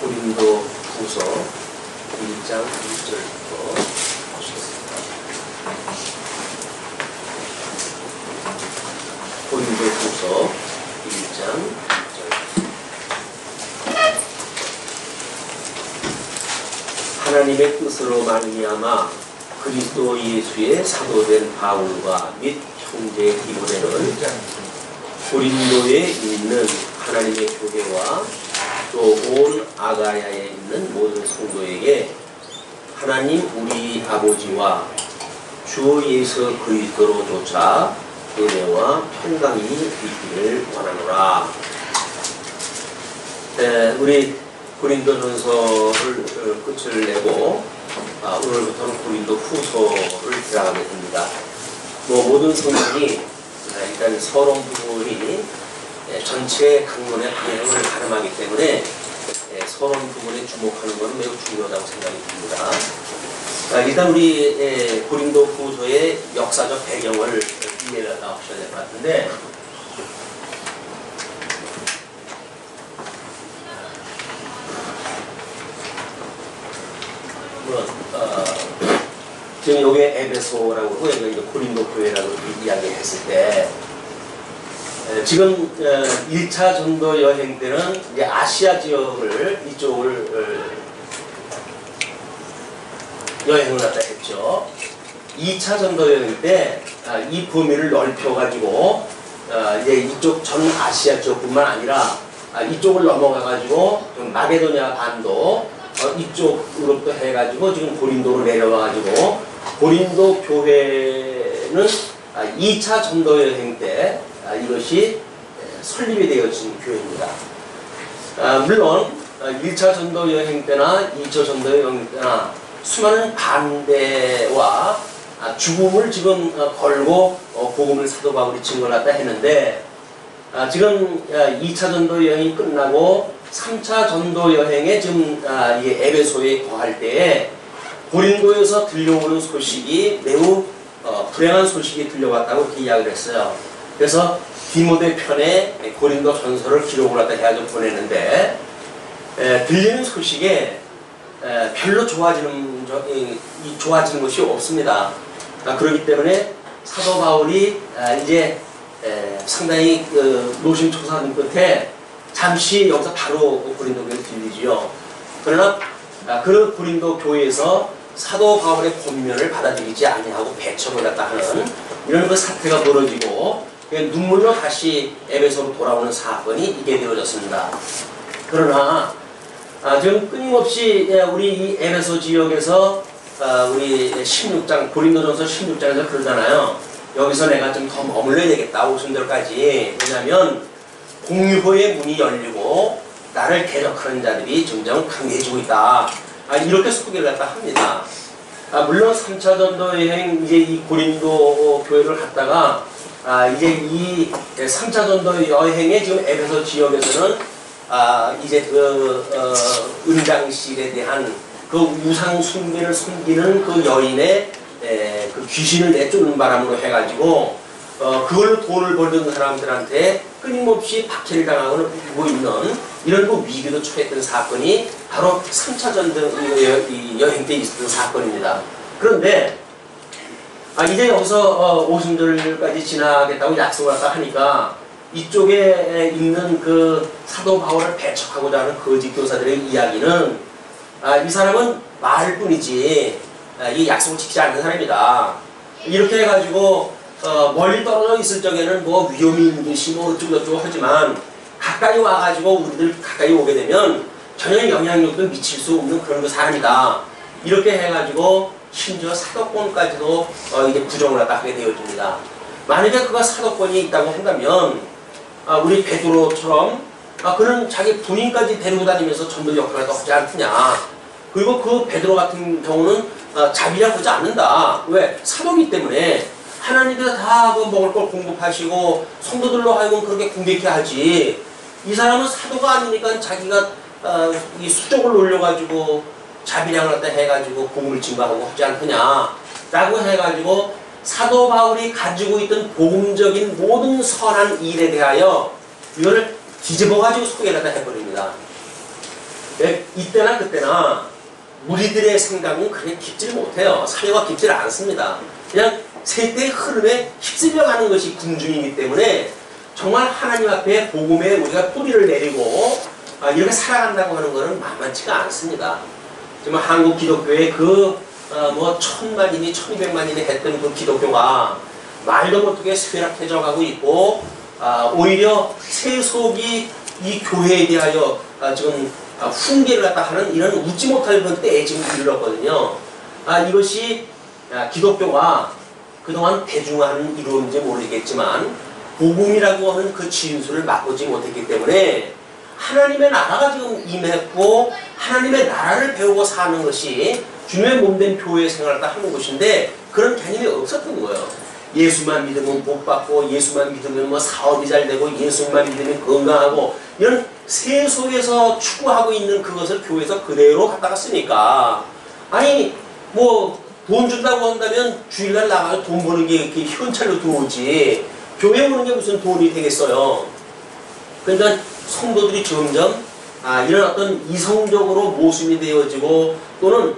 고린도 후서 1장 1절부터 보시겠습니다. 고린도 후서 1장 1절. 하나님의 뜻으로 말미암아 그리스도 예수의 사도된 바울과 및 형제 디모데는 고린도에 있는 하나님의 교회와 또 온 아가야에 있는 모든 성도에게 하나님 우리 아버지와 주 예수 그리스도로조차 은혜와 평강이 있기를 원하노라. 우리 고린도전서를 끝을 내고 오늘부터는 고린도 후서를 들어가게 됩니다. 모든 성경이 일단 서론 부분이 전체 강론의 방향을 가름하기 때문에 서론 부분에 주목하는 것은 매우 중요하다고 생각이 듭니다. 일단 우리 고린도 후서의 역사적 배경을 이해를 하셔야 될 것 같은데, 지금 여기에 에베소라고 하고 여기 고린도 교회라고 이야기했을 때, 지금 1차 전도 여행 때는 이제 아시아 지역을 이쪽을 여행을 갖다 했죠. 2차 전도 여행 때 이 범위를 넓혀가지고 이제 이쪽 전 아시아 지역뿐만 아니라 이쪽을 넘어가가지고 좀 마게도냐 반도 이쪽으로부터 해가지고 지금 고린도로 내려와가지고 고린도 교회는 2차 전도 여행 때 이것이 설립이 되어진 교회입니다. 물론 1차 전도 여행 때나 2차 전도 여행 때나 수많은 반대와 죽음을 지금 걸고 복음을 사도 바울이 증거를 갖다 했는데, 지금 2차 전도 여행이 끝나고 3차 전도 여행에 지금 이게 에베소에 거할 때에 고린도에서 들려오는 소식이 매우 불행한 소식이 들려왔다고 이렇게 이야기를 했어요. 그래서 디모데 편에 고린도 전서를 기록을 갖다 해가지고 보내는데, 들리는 소식에 별로 좋아지는 것이 없습니다. 그렇기 때문에 사도 바울이 이제 상당히 노심초사한 끝에 잠시 여기서 바로 고린도 교회를 들리지요. 그러나 그 고린도 교회에서 사도 바울의 권면을 받아들이지 아니하고 배척을 갖다 하는 이런 그 사태가 벌어지고 눈물로 다시 에베소로 돌아오는 사건이 있게 되어졌습니다. 그러나 지금 끊임없이 우리 이 에베소 지역에서 우리 16장 고린도전서 16장에서 그러잖아요. 여기서 내가 좀 더 머물러야 되겠다 50절까지. 왜냐하면 공유호의 문이 열리고 나를 대적하는 자들이 점점 강해지고 있다. 이렇게 소개를 갖다 합니다. 물론 3차 전도 여행 이제 이 고린도 교회를 갔다가 이제 이 3차 전도 여행의 지금 에베소 지역에서는 이제 은장실에 대한 그 우상 숭배를 섬기는 그 여인의 그 귀신을 내쫓는 바람으로 해가지고 그걸로 돈을 벌던 사람들한테 끊임없이 박해를 당하고 있는 이런 그 위기도 처했던 사건이 바로 3차 전도 여행 때 있었던 사건입니다. 그런데 이제 여기서 50절까지 지나겠다고 약속을 하니까 이쪽에 있는 그 사도 바울을 배척하고자 하는 거짓 교사들의 이야기는 이 사람은 말일 뿐이지 이 약속을 지키지 않는 사람이다. 이렇게 해가지고 멀리 떨어져 있을 적에는 뭐 위험이 있는 듯이 뭐 어쩌고저쩌고 하지만 가까이 와가지고 우리들 가까이 오게 되면 전혀 영향력도 미칠 수 없는 그런 사람이다. 이렇게 해가지고 심지어 사도권까지도 이제 부정을 갖다 하게 되어집니다. 만약에 그가 사도권이 있다고 한다면 우리 베드로처럼 그는 자기 부인까지 데리고 다니면서 전도 역할을 하지 않느냐. 그리고 그 베드로 같은 경우는 자비라 하지 않는다. 왜? 사도이기 때문에 하나님께서 다 그 먹을 걸 공급하시고 성도들로 하여금 그렇게 궁핍케 하지. 이 사람은 사도가 아니니까 자기가 이 수족을 올려가지고 자비량을 갖다 해가지고 복음을 증거하고 하지 않느냐 라고 해가지고 사도 바울이 가지고 있던 복음적인 모든 선한 일에 대하여 이거를 뒤집어가지고 소개를 갖다 해버립니다. 이때나 그때나 무리들의 생각은 그렇게 깊지 못해요. 사려가 깊지 않습니다. 그냥 세대의 흐름에 휩쓸려 가는 것이 군중이기 때문에 정말 하나님 앞에 복음에 우리가 뿌리를 내리고 이렇게 살아간다고 하는 것은 만만치가 않습니다. 정말 한국 기독교의 뭐 1000만이니 1200만이니 했던 그 기독교가 말도 못하게 쇠락해져 가고 있고 오히려 세속이 이 교회에 대하여 지금 훈계를 갖다 하는 이런 웃지 못할 그런 때에 지금 이르렀거든요. 이것이 기독교가 그동안 대중화는 이루어진지 모르겠지만 복음이라고 하는 그 진수를 맛보지 못했기 때문에 하나님의 나라가 지금 임했고 하나님의 나라를 배우고 사는 것이 주님의 몸된 교회 생활을 하는 것인데 그런 개념이 없었던 거예요. 예수만 믿으면 복 받고 예수만 믿으면 뭐 사업이 잘 되고 예수만 믿으면 건강하고 이런 세속에서 추구하고 있는 그것을 교회에서 그대로 갖다가 쓰니까 아니 뭐 돈 준다고 한다면 주일날 나가서 돈 버는 게 이렇게 현찰로 들어오지 교회 오는 게 무슨 돈이 되겠어요. 그러니까 성도들이 점점 이런 어떤 이성적으로 모순이 되어지고 또는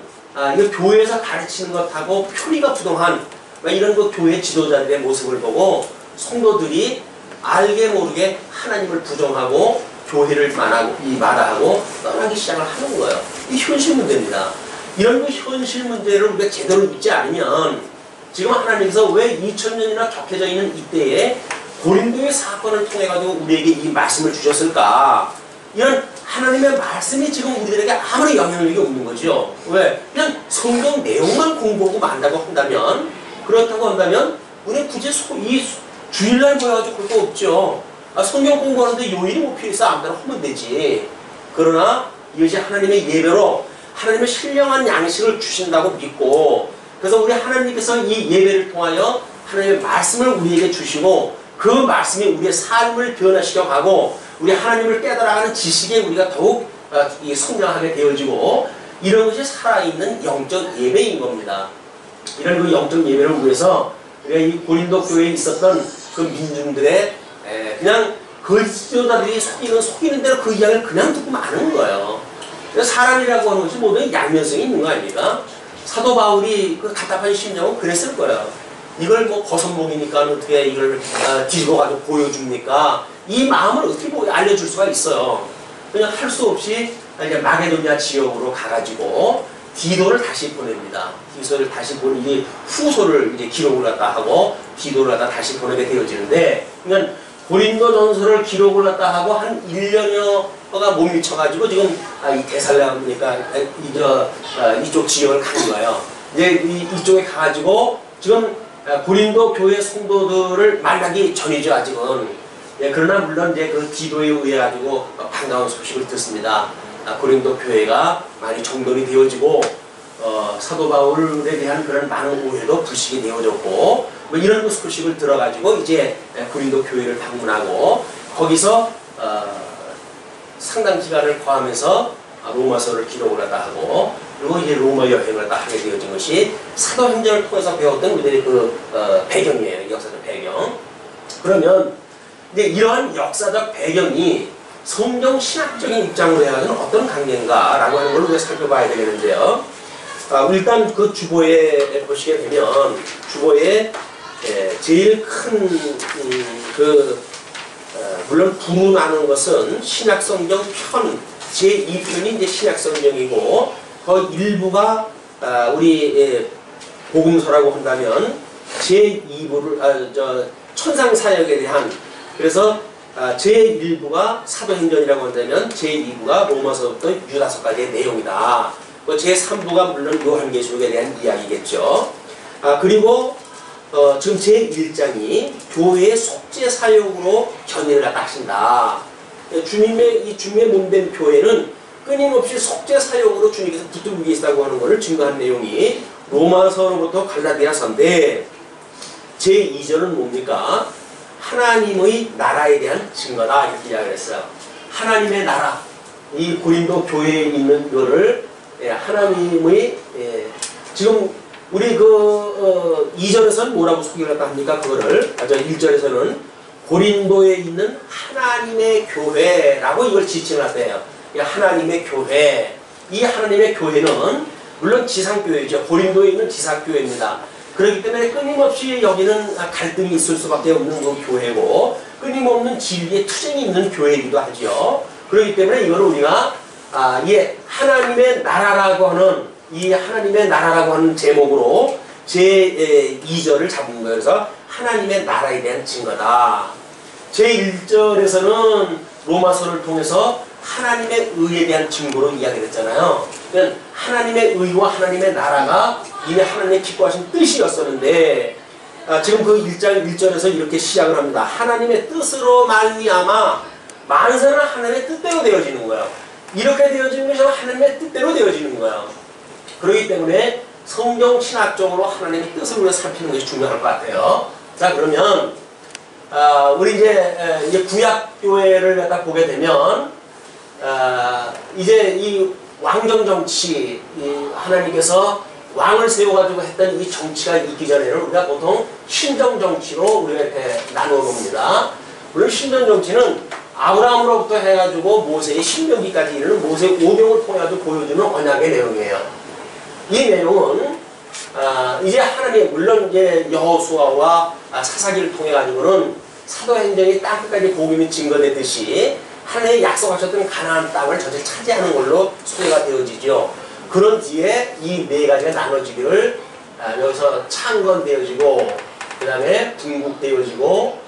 이거 교회에서 가르치는 것하고 표리가 부동한 이런 그 교회 지도자들의 모습을 보고 성도들이 알게 모르게 하나님을 부정하고 교회를 마다하고 떠나기 시작을 하는 거예요. 이 현실 문제입니다. 이런 그 현실 문제를 우리가 제대로 믿지 않으면 지금 하나님께서 왜 2000년이나 격해져 있는 이때에 고린도의 사건을 통해 가지고 우리에게 이 말씀을 주셨을까? 이런 하나님의 말씀이 지금 우리들에게 아무리 영향력이 없는 거죠. 왜? 그냥 성경 내용만 공부하고 만다고 한다면 그렇다고 한다면 우리 굳이 이 주일날 모여가지고 그럴 거 없죠. 성경 공부하는데 요일이 뭐 필요해서 아무데나 하면 되지. 그러나 이것이 하나님의 예배로 하나님의 신령한 양식을 주신다고 믿고 그래서 우리 하나님께서 이 예배를 통하여 하나님의 말씀을 우리에게 주시고 그 말씀이 우리의 삶을 변화시켜 가고 우리 하나님을 깨달아가는 지식에 우리가 더욱 성장하게 되어지고 이런 것이 살아있는 영적 예배인 겁니다. 이런 그 영적 예배를 위해서 우리가 이 고린도 교회에 있었던 그 민중들의 그냥 거짓 지도자들이 속이는 대로 그 이야기를 그냥 듣고 마는 거예요. 사람이라고 하는 것이 모두 양면성이 있는 거 아닙니까? 사도 바울이 그 답답한 심정은 그랬을 거예요. 이걸 뭐 거선목이니까 어떻게 이걸 뒤집어 가지고 보여줍니까? 이 마음을 어떻게 알려줄 수가 있어요. 그냥 할 수 없이 이제 마게도냐 지역으로 가가지고 디도를 다시 보냅니다. 디도를 다시 보는 이 후소를 이제 기록을 갖다 하고 디도를 갖다 다시 보내게 되어지는데, 그러니까 고린도 전서를 기록을 갖다 하고 한 1년여가 못 미쳐가지고 지금 이 데살로니까 이쪽 지역을 간 거예요. 이제 이쪽에 가가지고 지금 고린도 교회 성도들을 만나기 전이죠, 아직은. 그러나 물론 이제 그 기도에 의해 가지고 반가운 소식을 듣습니다. 고린도 교회가 많이 정돈이 되어지고 사도 바울에 대한 그런 많은 오해도 불식이 되어졌고 뭐 이런 소식을 들어가지고 이제 고린도 교회를 방문하고 거기서 상당 기간을 거하면서 로마서를 기록을 하다 하고 그리고 이제 로마 여행을 다 하게 되어진 것이 사도행전을 통해서 배웠던 우리들의 그 배경이에요. 역사적 배경. 그러면 이제 이러한 역사적 배경이 성경 신학적인 입장으로 해야하는 어떤 관계인가라고 하는 걸 우리가 살펴봐야 되겠는데요. 일단 그 주보에 보시게 되면 주보에 제일 큰 물론 부로 나눈 것은 신약성경 편 제2편이 이제 신약성경이고 그 일부가 우리 복음서라고 한다면 제2부를 천상사역에 대한 그래서 제1부가 사도행전이라고 한다면 제2부가 로마서부터 유다서까지의 내용이다. 제3부가 물론 요한계시록에 대한 이야기겠죠. 그리고 지금 제1장이 교회의 속죄 사역으로 견인을 하신다. 주님의 몸된 교회는 끊임없이 속죄 사역으로 주님께서 붙들고 계시다고 하는 것을 증거한 내용이 로마서로부터 갈라디아서인데 제2절은 뭡니까? 하나님의 나라에 대한 증거다 이렇게 이야기를 했어요. 하나님의 나라, 이 고린도 교회에 있는 이거를 하나님의 지금 우리 2절에서는 뭐라고 소개를 합니까? 그거를 1절에서는 고린도에 있는 하나님의 교회라고 이걸 지칭을 하세요. 이 하나님의 교회, 이 하나님의 교회는 물론 지상교회죠. 고린도에 있는 지상교회입니다. 그렇기 때문에 끊임없이 여기는 갈등이 있을 수밖에 없는 그 교회고 끊임없는 진리의 투쟁이 있는 교회이기도 하죠. 그렇기 때문에 이걸 우리가 하나님의 나라라고 하는 이 하나님의 나라라고 하는 제목으로 제2절을 잡은 거예요. 그래서 하나님의 나라에 대한 증거다. 제1절에서는 로마서를 통해서 하나님의 의에 대한 증거로 이야기를 했잖아요. 그러니까 하나님의 의와 하나님의 나라가 이미 하나님의 기뻐하신 뜻이었었는데 지금 그 1장 1절에서 이렇게 시작을 합니다. 하나님의 뜻으로 말미암아 만사는 하나님의 뜻대로 되어지는 거예요. 이렇게 되어지는 것이 하나님의 뜻대로 되어지는 거예요. 그렇기 때문에 성경 신학적으로 하나님의 뜻을 우리가 살피는 것이 중요할 것 같아요. 자, 그러면 우리 이제 구약교회를 갖다 보게 되면 이제 이 왕정 정치, 하나님께서 왕을 세워가지고 했던 이 정치가 있기 전에는 우리가 보통 신정 정치로 우리가 이렇게 나누어 봅니다. 물론 신정 정치는 아브라함으로부터 해가지고 모세의 신명기까지 이르는 모세 오경을 통해가지고 보여주는 언약의 내용이에요. 이 내용은 이제 하나님 물론 이제 여호수아와 사사기를 통해 가지고는 사도행전이 땅끝까지 복음이 증거되듯이 하나님이 약속하셨던 가나안 땅을 전체 차지하는 걸로 소개가 되어지죠. 그런 뒤에 이 네 가지가 나눠지기를 여기서 창건되어지고 그 다음에 분국되어지고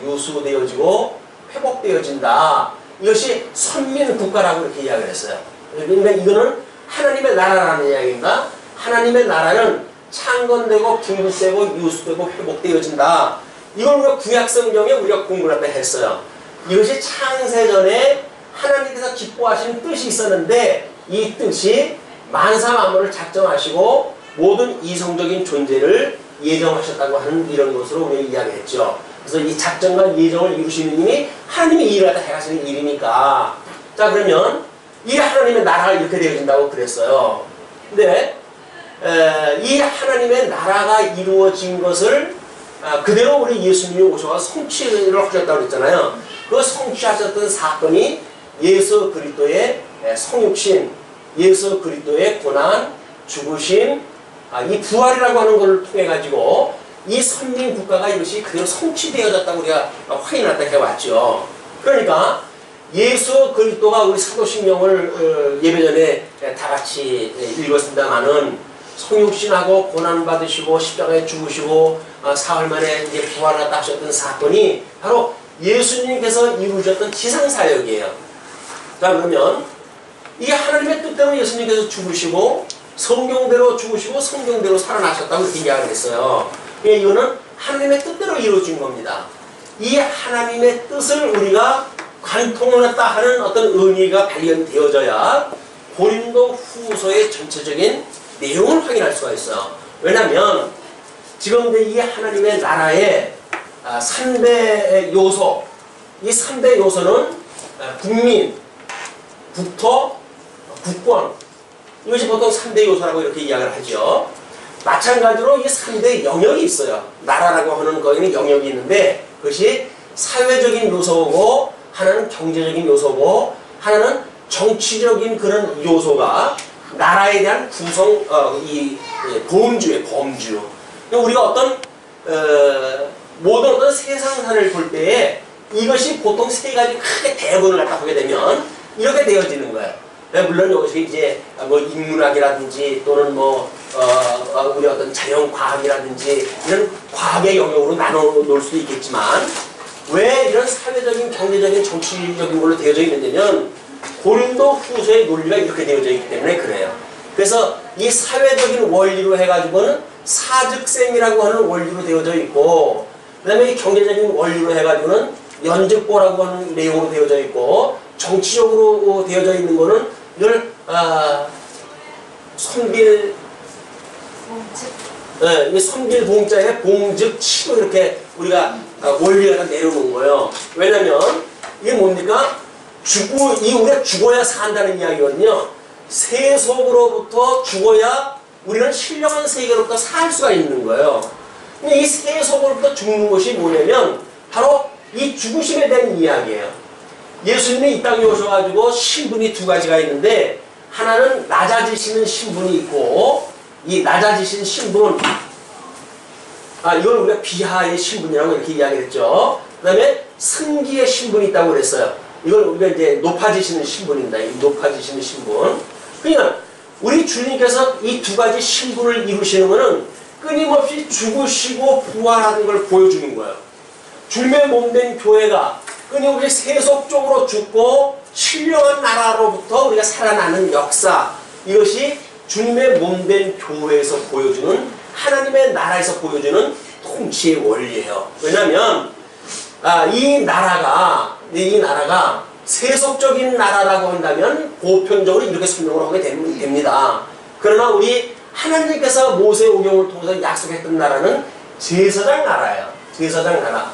유수되어지고 회복되어진다. 이것이 선민국가라고 이렇게 이야기를 했어요. 그러니까 이거는 하나님의 나라라는 이야기입니다. 하나님의 나라는 창건되고 분국되고 유수되고 회복되어진다. 이걸 우리가 구약성경에 우리가 공부를 할 때 했어요. 이것이 창세전에 하나님께서 기뻐하시는 뜻이 있었는데 이 뜻이 만사 만물을 작정하시고 모든 이성적인 존재를 예정하셨다고 하는 이런 것으로 우리가 이야기했죠. 그래서 이 작정과 예정을 이루시는 님이 하나님이 일을 하다 해가시는 일이니까. 자, 그러면 이 하나님의 나라가 이렇게 되어진다고 그랬어요. 근데 이 하나님의 나라가 이루어진 것을 그대로 우리 예수님이 오셔서 성취를 하셨다고 그랬잖아요. 그 성취하셨던 사건이 예수 그리스도의 성육신, 예수 그리스도의 고난, 죽으심, 이 부활이라고 하는 것을 통해 가지고 이 선민 국가가 이것이 그대로 성취되어졌다고 우리가 확인을 해왔죠. 그러니까 예수 그리스도가 우리 사도신경을 예배 전에 다 같이 읽었습니다만은 성육신하고 고난 받으시고 십자가에 죽으시고 사흘 만에 이제 부활하다 하셨던 사건이 바로 예수님께서 이루셨던 지상사역이에요. 자, 그러면 이게 하나님의 뜻대로 예수님께서 죽으시고 성경대로 죽으시고 성경대로 살아나셨다고 이렇게 이야기를 했어요. 이거는 하나님의 뜻대로 이루어진 겁니다. 이 하나님의 뜻을 우리가 관통하였다 하는 어떤 의미가 발견되어져야 고린도 후서의 전체적인 내용을 확인할 수가 있어요. 왜냐하면 지금 이 하나님의 나라의 3대 요소, 이 3대 요소는 국민, 국토, 국권, 이것이 보통 3대 요소라고 이렇게 이야기를 하죠. 마찬가지로 이 3대 영역이 있어요. 나라라고 하는 거에는 영역이 있는데 그것이 사회적인 요소고 하나는 경제적인 요소고 하나는 정치적인 그런 요소가 나라에 대한 구성, 범주예요, 범주. 우리가 어떤 모든 어떤 세상사를 볼 때에 이것이 보통 세 가지 크게 대본을 갖다 보게 되면 이렇게 되어지는 거예요. 물론 여기서 이제 뭐 인문학이라든지 또는 우리 어떤 자연과학이라든지 이런 과학의 영역으로 나눠 놓을 수도 있겠지만 왜 이런 사회적인, 경제적인, 정치적인 걸로 되어져 있느냐면 고린도 후서의 논리가 이렇게 되어져 있기 때문에 그래요. 그래서 이 사회적인 원리로 해가지고는 사즉생이라고 하는 원리로 되어져 있고 그 다음에 이 경제적인 원리로 해가지고는 연적보라고 하는 내용으로 되어져 있고 정치적으로 되어져 있는 거는 이걸 선빌 이 선빌 봉자에 봉즉치로 이렇게 우리가 원리가 내려놓은 거예요. 왜냐면 이게 뭡니까? 우리가 죽어야 산다는 이야기거든요. 세속으로부터 죽어야 우리는 신령한 세계로부터 살 수가 있는 거예요. 근데 이 세속으로부터 죽는 것이 뭐냐면 바로 이 죽으심에 대한 이야기예요. 예수님이 이 땅에 오셔가지고 신분이 두 가지가 있는데, 하나는 낮아지시는 신분이 있고, 이 낮아지신 신분, 이걸 우리가 비하의 신분이라고 이렇게 이야기했죠. 그 다음에 승기의 신분이 있다고 그랬어요. 이걸 우리가 이제 높아지시는 신분입니다. 이 높아지시는 신분. 그러니까 우리 주님께서 이 두 가지 신분을 이루시는 것은 끊임없이 죽으시고 부활하는 걸 보여주는 거예요. 주님의 몸된 교회가 끊임없이 세속적으로 죽고 신령한 나라로부터 우리가 살아나는 역사, 이것이 주님의 몸된 교회에서 보여주는, 하나님의 나라에서 보여주는 통치의 원리예요. 왜냐하면 이 나라가 세속적인 나라라고 한다면 보편적으로 이렇게 설명을 하게 됩니다. 그러나 우리 하나님께서 모세 오경을 통해서 약속했던 나라는 제사장 나라예요. 제사장 나라.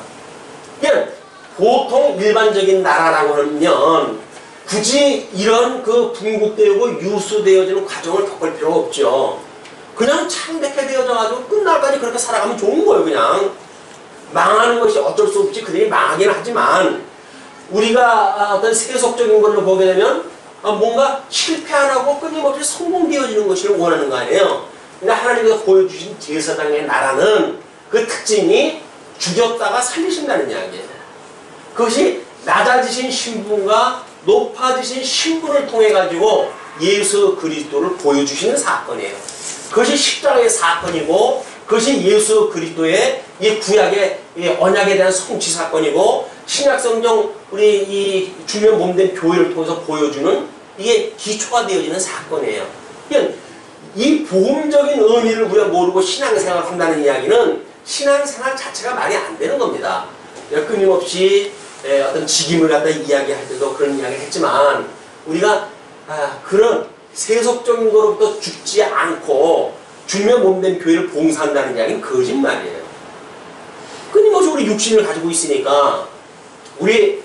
그냥 보통 일반적인 나라라고 하면 굳이 이런 그 분국되고 유수되어지는 과정을 겪을 필요가 없죠. 그냥 창백해 되어져가지고 끝날까지 그렇게 살아가면 좋은 거예요. 그냥 망하는 것이 어쩔 수 없지. 그들이 망하긴 하지만 우리가 어떤 세속적인 걸로 보게 되면 뭔가 실패 안 하고 끊임없이 성공되어지는 것을 원하는 거 아니에요. 근데 하나님께서 보여주신 제사장의 나라는 그 특징이 죽였다가 살리신다는 이야기예요. 그것이 낮아지신 신분과 높아지신 신분을 통해 가지고 예수 그리스도를 보여주시는 사건이에요. 그것이 십자가의 사건이고, 그것이 예수 그리스도의 이 구약의 이 언약에 대한 성취 사건이고, 신약성경 우리 이 주님의 몸된 교회를 통해서 보여주는 이게 기초가 되어지는 사건이에요. 그러니까 이 복음적인 의미를 우리가 모르고 신앙생활을 한다는 이야기는 신앙생활 자체가 말이 안 되는 겁니다. 끊임없이 어떤 직임을 갖다 이야기할 때도 그런 이야기를 했지만, 우리가 그런 세속적인 것로부터 죽지 않고 주님의 몸된 교회를 봉사한다는 이야기는 거짓말이에요. 끊임없이 우리 육신을 가지고 있으니까 우리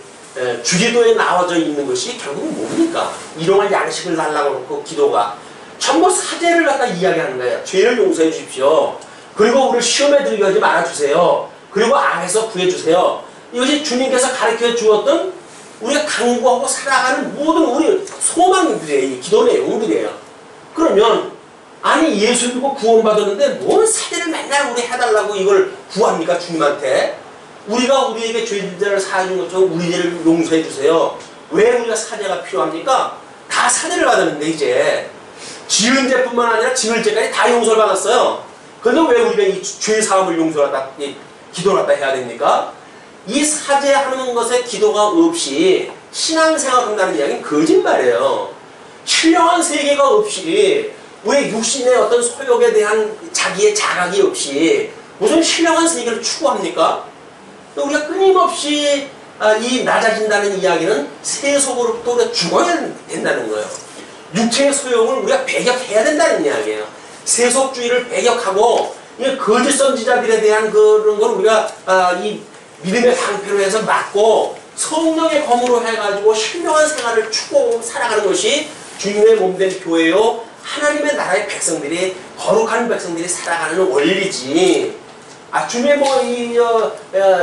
주기도에 나와져 있는 것이 결국은 뭡니까? 일용할 양식을 달라고 놓고 기도가 전부 사죄를 갖다 이야기하는 거예요. 죄를 용서해 주십시오. 그리고 우리를 시험에 들게 하지 말아주세요. 그리고 악에서 구해주세요. 이것이 주님께서 가르쳐 주었던 우리가 강구하고 살아가는 모든 우리 소망들이에요. 이 기도 내용들이에요. 그러면 아니 예수 믿고 구원받았는데 뭔 사죄를 맨날 우리 해달라고 이걸 구합니까? 주님한테. 우리가 우리에게 죄를 사해준 것처럼 우리 죄를 용서해 주세요. 왜 우리가 사죄가 필요합니까? 다 사죄를 받았는데 이제 지은 죄뿐만 아니라 지을 죄까지 다 용서를 받았어요. 그런데 왜 우리가 이 죄 사함을 용서를 갖다 기도를 갖다 해야 됩니까? 이 사죄하는 것에 기도가 없이 신앙생활을 한다는 이야기는 거짓말이에요. 신령한 세계가 없이, 우리 육신의 어떤 소욕에 대한 자기의 자각이 없이 무슨 신령한 세계를 추구합니까? 우리가 끊임없이 이 낮아진다는 이야기는 세속으로부터 우리가 죽어야 된다는 거예요. 육체의 소욕을 우리가 배격해야 된다는 이야기예요. 세속주의를 배격하고 거짓 선지자들에 대한 그런 걸 우리가 이 믿음의 방패로 해서 막고 성령의 검으로 해가지고 신령한 생활을 추구하고 살아가는 것이 주님의 몸된 교회요, 하나님의 나라의 백성들이, 거룩한 백성들이 살아가는 원리지. 주님의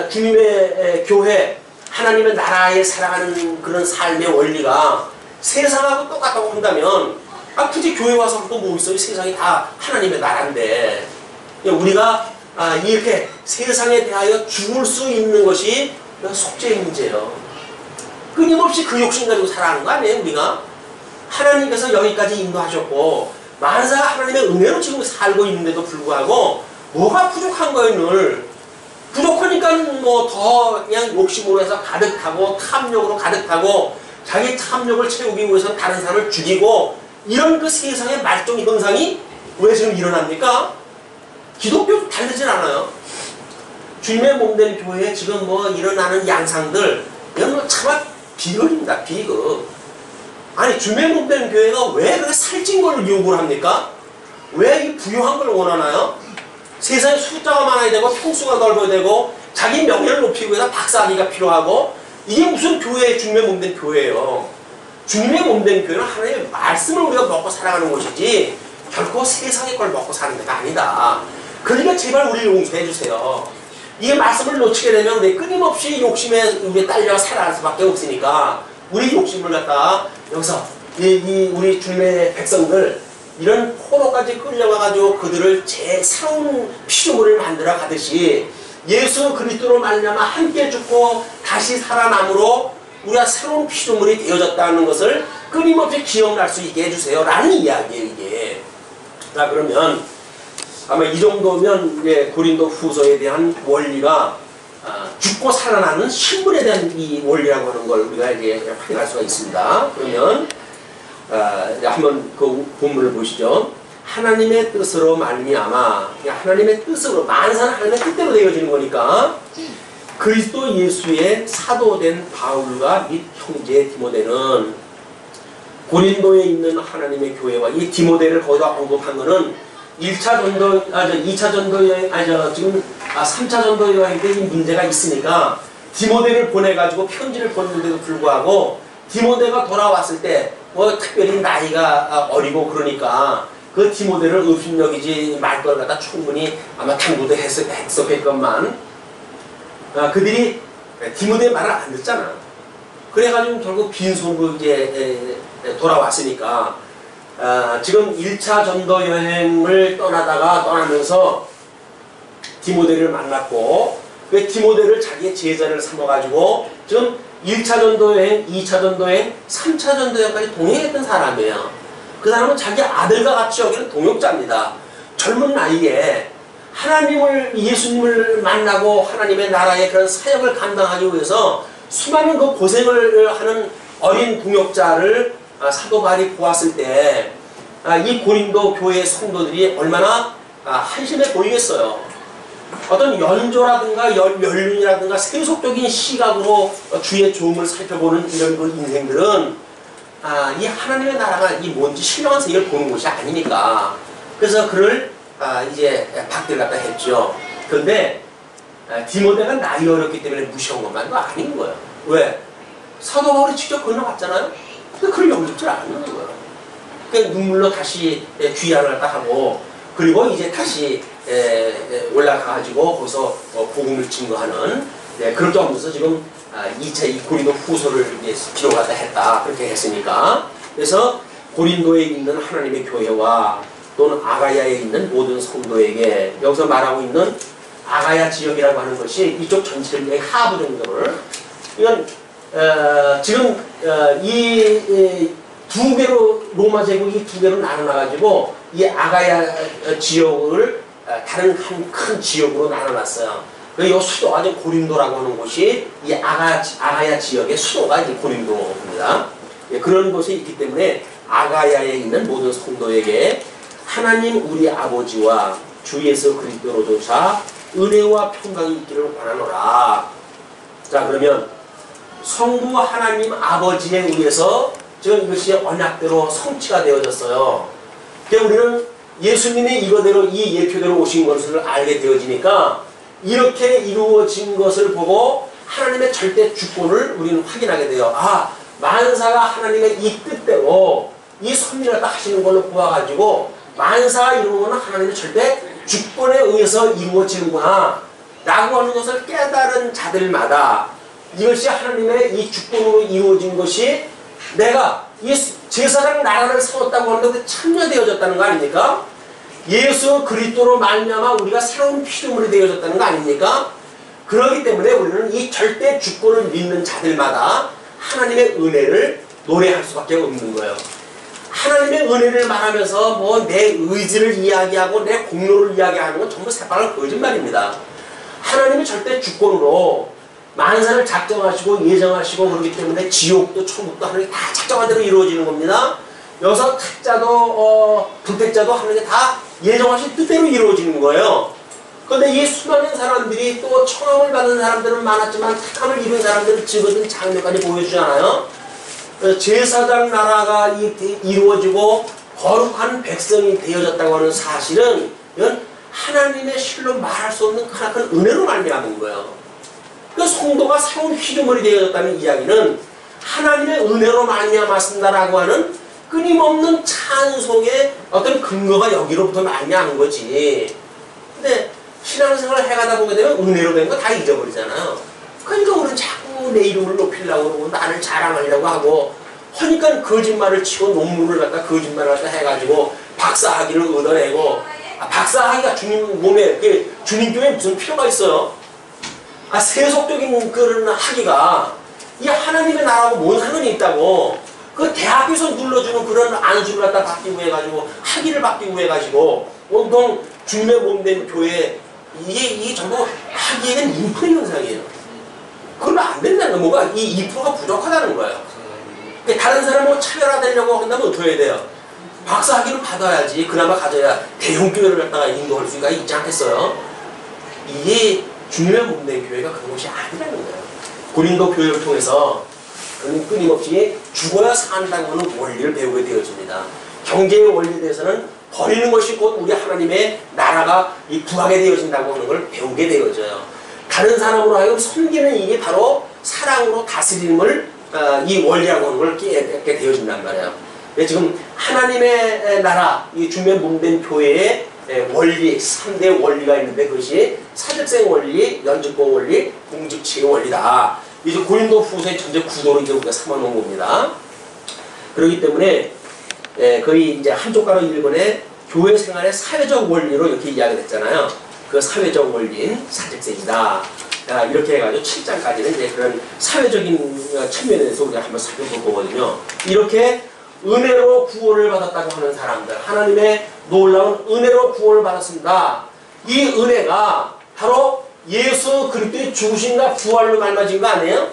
주님의 교회, 하나님의 나라에 살아가는 그런 삶의 원리가 세상하고 똑같다고 한다면 굳이 교회 와서 또 뭐 있어요? 세상이 다 하나님의 나라인데. 우리가 이렇게 세상에 대하여 죽을 수 있는 것이 속죄의 문제예요. 끊임없이 그 욕심 가지고 살아가는 거 아니에요, 우리가? 하나님께서 여기까지 인도하셨고 만사가 하나님의 은혜로 지금 살고 있는데도 불구하고 뭐가 부족한 거예요, 늘? 부족하니까 뭐 더 그냥 욕심으로 해서 가득하고 탐욕으로 가득하고 자기 탐욕을 채우기 위해서 다른 사람을 죽이고, 이런 그 세상의 말종 현상이 왜 지금 일어납니까? 기독교 다르진 않아요. 주님의 몸된 교회에 지금 뭐 일어나는 양상들, 이런 거 참 비극입니다. 비극. 아니 주님의 몸된 교회가 왜 그렇게 살찐 걸 요구를 합니까? 왜 이 부유한 걸 원하나요? 세상에 숫자가 많아야 되고 평수가 넓어야 되고 자기 명예를 높이기 위해서 박사학위가 필요하고, 이게 무슨 교회의 주님의 몸된 교회예요. 주님의 몸된 교회는 하나님의 말씀을 우리가 먹고 살아가는 것이지 결코 세상의 걸 먹고 사는 데가 아니다. 그러니까 제발 우리를 용서해 주세요. 이 말씀을 놓치게 되면 우리 끊임없이 욕심에 우리 딸려 살아갈 수밖에 없으니까 우리 욕심을 갖다가 여기서 우리 주님의 백성들 이런 포로까지 끌려가가지고 그들을 제 새로운 피조물을 만들어 가듯이 예수 그리스도로 말미암아 함께 죽고 다시 살아남으로 우리가 새로운 피조물이 되어졌다는 것을 끊임없이 기억날 수 있게 해주세요 라는 이야기예요 이게. 자 그러면 아마 이 정도면 고린도 후서에 대한 원리가 죽고 살아나는 신분에 대한 이 원리라고 하는 걸 우리가 이제 확인할 수가 있습니다. 그러면 한번 그 본문을 보시죠. 하나님의 뜻으로 말미암아, 하나님의 뜻으로, 만사는 하나님의 뜻대로 되어지는 거니까 그리스도 예수의 사도된 바울과 및 형제 디모데는 고린도에 있는 하나님의 교회와 이 디모데를 거기다 언급한 거는 1차 전도, 2차 전도 여행, 지금 3차 전도 여행 때 이 문제가 있으니까 디모데를 보내가지고 편지를 보냈는데도 불구하고 디모데가 돌아왔을 때 뭐 특별히 나이가 어리고 그러니까 그 디모데를 의심여기지 말 걸 갖다 충분히 아마 탐구도 했었겠건만 그들이 디모데의 말을 안 듣잖아. 그래가지고 결국 빈손으로 이제 돌아왔으니까 지금 1차 전도 여행을 떠나면서 디모데를 만났고 그 디모데를 자기의 제자를 삼아가지고 지금 1차 전도 여행, 2차 전도 여행, 3차 전도 여행까지 동행했던 사람이에요. 그 사람은 자기 아들과 같이 여기는 동역자입니다. 젊은 나이에 하나님을, 예수님을 만나고 하나님의 나라의 그런 사역을 감당하기 위해서 수많은 그 고생을 하는 어린 동역자를 사도 바울이 보았을 때 이 고린도 교회 성도들이 얼마나 한심해 보이겠어요. 어떤 연조라든가 연륜이라든가 세속적인 시각으로 주의 좋음을 살펴보는 이런 그 인생들은 이 하나님의 나라가 이 뭔지 신령한 세계를 보는 곳이 아니니까 그래서 그를 이제 밖을 갖다 했죠. 그런데 디모데가 나이 어렸기 때문에 무시한 것만도 아닌 거예요. 왜? 사도 바울이 직접 건너갔잖아요. 근데 그걸 영접질 않는 거예요. 그러니까 눈물로 다시 귀환을 딱 하고 그리고 이제 다시 올라가가지고 거기서 복음을 증거하는 그렇게 하면서 지금 2차 이 고린도 후서를 기록을 갖다 했다 그렇게 했으니까 그래서 고린도에 있는 하나님의 교회와 또는 아가야에 있는 모든 성도에게 여기서 말하고 있는 아가야 지역이라고 하는 것이 이쪽 전체를 하부 정도를 이건 지금 이 두 개로 로마 제국이 두 개로 나눠가지고 이 아가야 지역을 다른 한 큰 지역으로 나눠놨어요. 이 수도가 이제 고린도라고 하는 곳이 이 아가야 지역의 수도가 이제 고린도입니다. 그런 곳이 있기 때문에 아가야에 있는 모든 성도에게 하나님 우리 아버지와 주 예수 그리스도로조차 은혜와 평강이 있기를 원하노라. 자 그러면 성부 하나님 아버지에 의해서 지금 이것이 언약대로 성취가 되어졌어요. 그러니까 우리는 예수님이 이거대로 이 예표대로 오신 것을 알게 되어지니까 이렇게 이루어진 것을 보고 하나님의 절대 주권을 우리는 확인하게 돼요. 만사가 하나님의 이 뜻대로 이 섭리를 딱 하시는 걸로 보아가지고 만사가 이루어지는 하나님의 절대 주권에 의해서 이루어지는구나 라고 하는 것을 깨달은 자들마다 이것이 하나님의 이 주권으로 이루어진 것이 내가 이 제사장 나라를 세웠다고 하는 것에 참여되어졌다는 거 아닙니까? 예수 그리스도로 말미암아 우리가 새로운 피조물이 되어졌다는 거 아닙니까? 그렇기 때문에 우리는 이 절대 주권을 믿는 자들마다 하나님의 은혜를 노래할 수밖에 없는 거예요. 하나님의 은혜를 말하면서 뭐 내 의지를 이야기하고 내 공로를 이야기하는 건 전부 새빨간 거짓말입니다. 하나님의 절대 주권으로 만사를 작정하시고 예정하시고 그렇기 때문에 지옥도 천국도 하나님이 다 작정한 대로 이루어지는 겁니다. 여기서 택자도 불택자도 하나님이 다 예정하신 뜻대로 이루어지는 거예요. 그런데 이 수많은 사람들이 또 청함을 받은 사람들은 많았지만 택함을 입은 사람들은 집어든 장면까지 보여주잖아요. 제사장 나라가 이루어지고 거룩한 백성이 되어졌다고 하는 사실은 이건 하나님의 실로 말할 수 없는 큰 은혜로 말미암은 거예요. 그 성도가 새로운 피조물이 되어졌다는 이야기는 하나님의 은혜로 말미암았습니다라고 하는 끊임없는 찬송의 어떤 근거가 여기로부터 말미암은 거지. 근데 신앙생활을 해가다 보게 되면 은혜로 된 거 다 잊어버리잖아요. 그러니까 우리는 자꾸 내 이름을 높이려고 그러고 나를 자랑하려고 하고 하니까 거짓말을 치고 논문을 갖다 거짓말을 갖다 해가지고 박사학위를 얻어내고 박사학위가 주님 몸에 주님 교회에 무슨 필요가 있어요? 세속적인 그런 학위가 이 하나님의 나라하고 뭔 상관이 있다고. 그 대학에서 눌러주는 그런 안수를 갖다 받기 위해 가지고 학위를 받기 위해 가지고 온통 주님의 몸된 교회 이게 전부 학위에는 인플 현상이에요. 그러면 안 된다는 거 뭐가 이 2%가 부족하다는 거예요. 다른 사람하고 차별화되려고 한다면 어떻게 해야 돼요? 박사 학위를 받아야지. 그나마 가져야 대형 교회를 갖다가 인도할 수가 있지 않겠어요? 이게 주님의 몸된 교회가 그런 것이 아니라는 거예요. 고린도 교회를 통해서 끊임없이 죽어야 산다고 하는 원리를 배우게 되어집니다. 경제의 원리에 대해서는 버리는 것이 곧 우리 하나님의 나라가 구하게 되어진다고 하는 걸 배우게 되어져요. 다른 사람으로 하여금 섬기는 이게 바로 사랑으로 다스림을 이 원리라고 하는 걸 깨닫게 되어진단 말이에요. 지금 하나님의 나라, 이 주님의 몸된 교회의 원리, 3대 원리가 있는데 그것이 사직생 원리, 연직고 원리, 공직치의 원리다. 이제 고린도 후서의 전체 구도로 이제 우리가 삼아놓은 겁니다. 그렇기 때문에 거의 이제 한쪽 가로 1번에 교회 생활의 사회적 원리로 이렇게 이야기가 됐잖아요. 그 사회적 원리인 사직생이다. 이렇게 해가지고 7장까지는 이제 그런 사회적인 측면에 대해서 우리가 한번 살펴볼 거거든요. 이렇게 은혜로 구원을 받았다고 하는 사람들, 하나님의 놀라운 은혜로 구원을 받았습니다. 이 은혜가 바로 예수 그리스도의 죽으심과 부활로 닮아진 거 아니에요?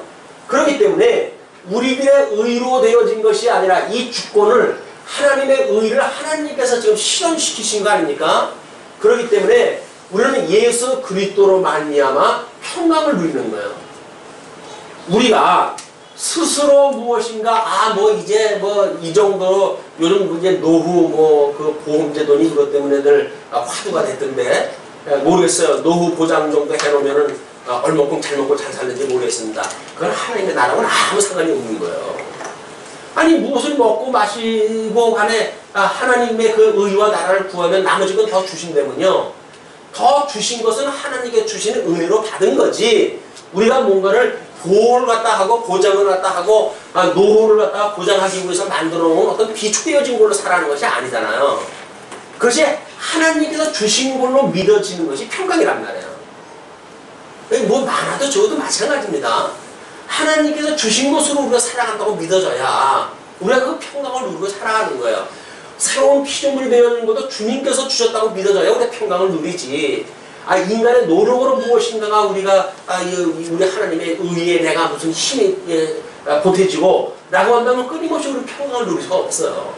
그렇기 때문에 우리들의 의로 되어진 것이 아니라 이 주권을 하나님의 의를 하나님께서 지금 실현시키신 거 아닙니까? 그렇기 때문에 우리는 예수 그리스도로 말미암아 평강을 누리는 거예요. 우리가 스스로 무엇인가 이제 이 정도 요즘 이제 노후 그 보험제도니 그것 때문에들 화두가 됐던데 모르겠어요. 노후 보장 정도 해놓으면은 얼마큼 잘 먹고 잘 살는지 모르겠습니다. 그건 하나님의 나라와는 아무 상관이 없는 거예요. 아니 무엇을 먹고 마시고 간에 하나님의 그 의와 나라를 구하면 나머지 건 더 주신다면요. 더 주신 것은 하나님께 주시는 은혜로 받은 거지. 우리가 뭔가를 보호를 갖다 하고 보장을 갖다 하고 노후를 갖다 보장하기 위해서 만들어 놓은 어떤 비추되어진 걸로 살아가는 것이 아니잖아요. 그것이 하나님께서 주신 걸로 믿어지는 것이 평강이란 말이에요. 뭐 많아도 적어도 마찬가지입니다. 하나님께서 주신 것으로 우리가 살아간다고 믿어져야 우리가 그 평강을 누리고 살아가는 거예요. 새로운 피조물이 되는 것도 주님께서 주셨다고 믿어져야 우리가 평강을 누리지. 인간의 노력으로 무엇인가가 우리가 우리 하나님의 의에 내가 무슨 힘이 보태지고 라고 한다면 끊임없이 우리 평강을 누릴 수가 없어요.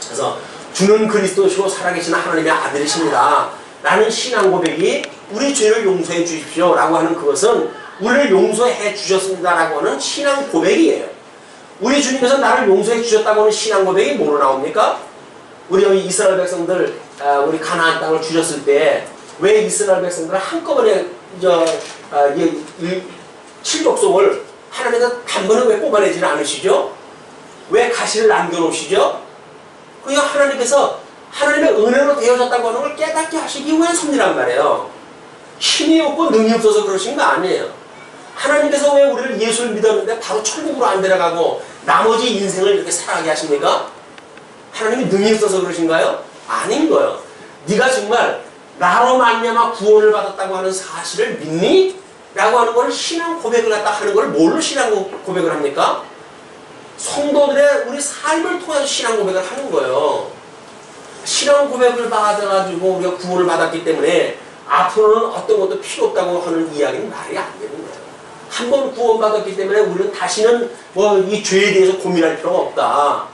그래서 주는 그리스도시고 살아계신 하나님의 아들이십니다 라는 신앙 고백이 우리 죄를 용서해 주십시오 라고 하는 그것은 우리를 용서해 주셨습니다 라고 하는 신앙 고백이에요. 우리 주님께서 나를 용서해 주셨다고 하는 신앙 고백이 뭐로 나옵니까? 우리 여기 이스라엘 백성들 우리 가나안 땅을 주셨을 때 왜 이스라엘 백성들은 한꺼번에 7족속을 하나님께서 단번에 왜 뽑아내지는 않으시죠? 왜 가시를 남겨놓으시죠? 그러니까 하나님께서 하나님의 은혜로 되어졌다고 하는 걸 깨닫게 하시기 위한 섭리란 말이에요. 힘이 없고 능이 없어서 그러신 거 아니에요. 하나님께서 왜 우리를 예수를 믿었는데 바로 천국으로 안 데려가고 나머지 인생을 이렇게 살아가게 하십니까? 하나님이 능이 없어서 그러신가요? 아닌 거예요. 네가 정말 나로 말미암아 구원을 받았다고 하는 사실을 믿니? 라고 하는 걸 신앙 고백을 갖다 하는 걸 뭘로 신앙 고백을 합니까? 성도들의 우리 삶을 통해서 신앙 고백을 하는 거예요. 신앙 고백을 받아가지고 우리가 구원을 받았기 때문에 앞으로는 어떤 것도 필요 없다고 하는 이야기는 말이 안 되는 거예요. 한 번 구원받았기 때문에 우리는 다시는 이 죄에 대해서 고민할 필요가 없다.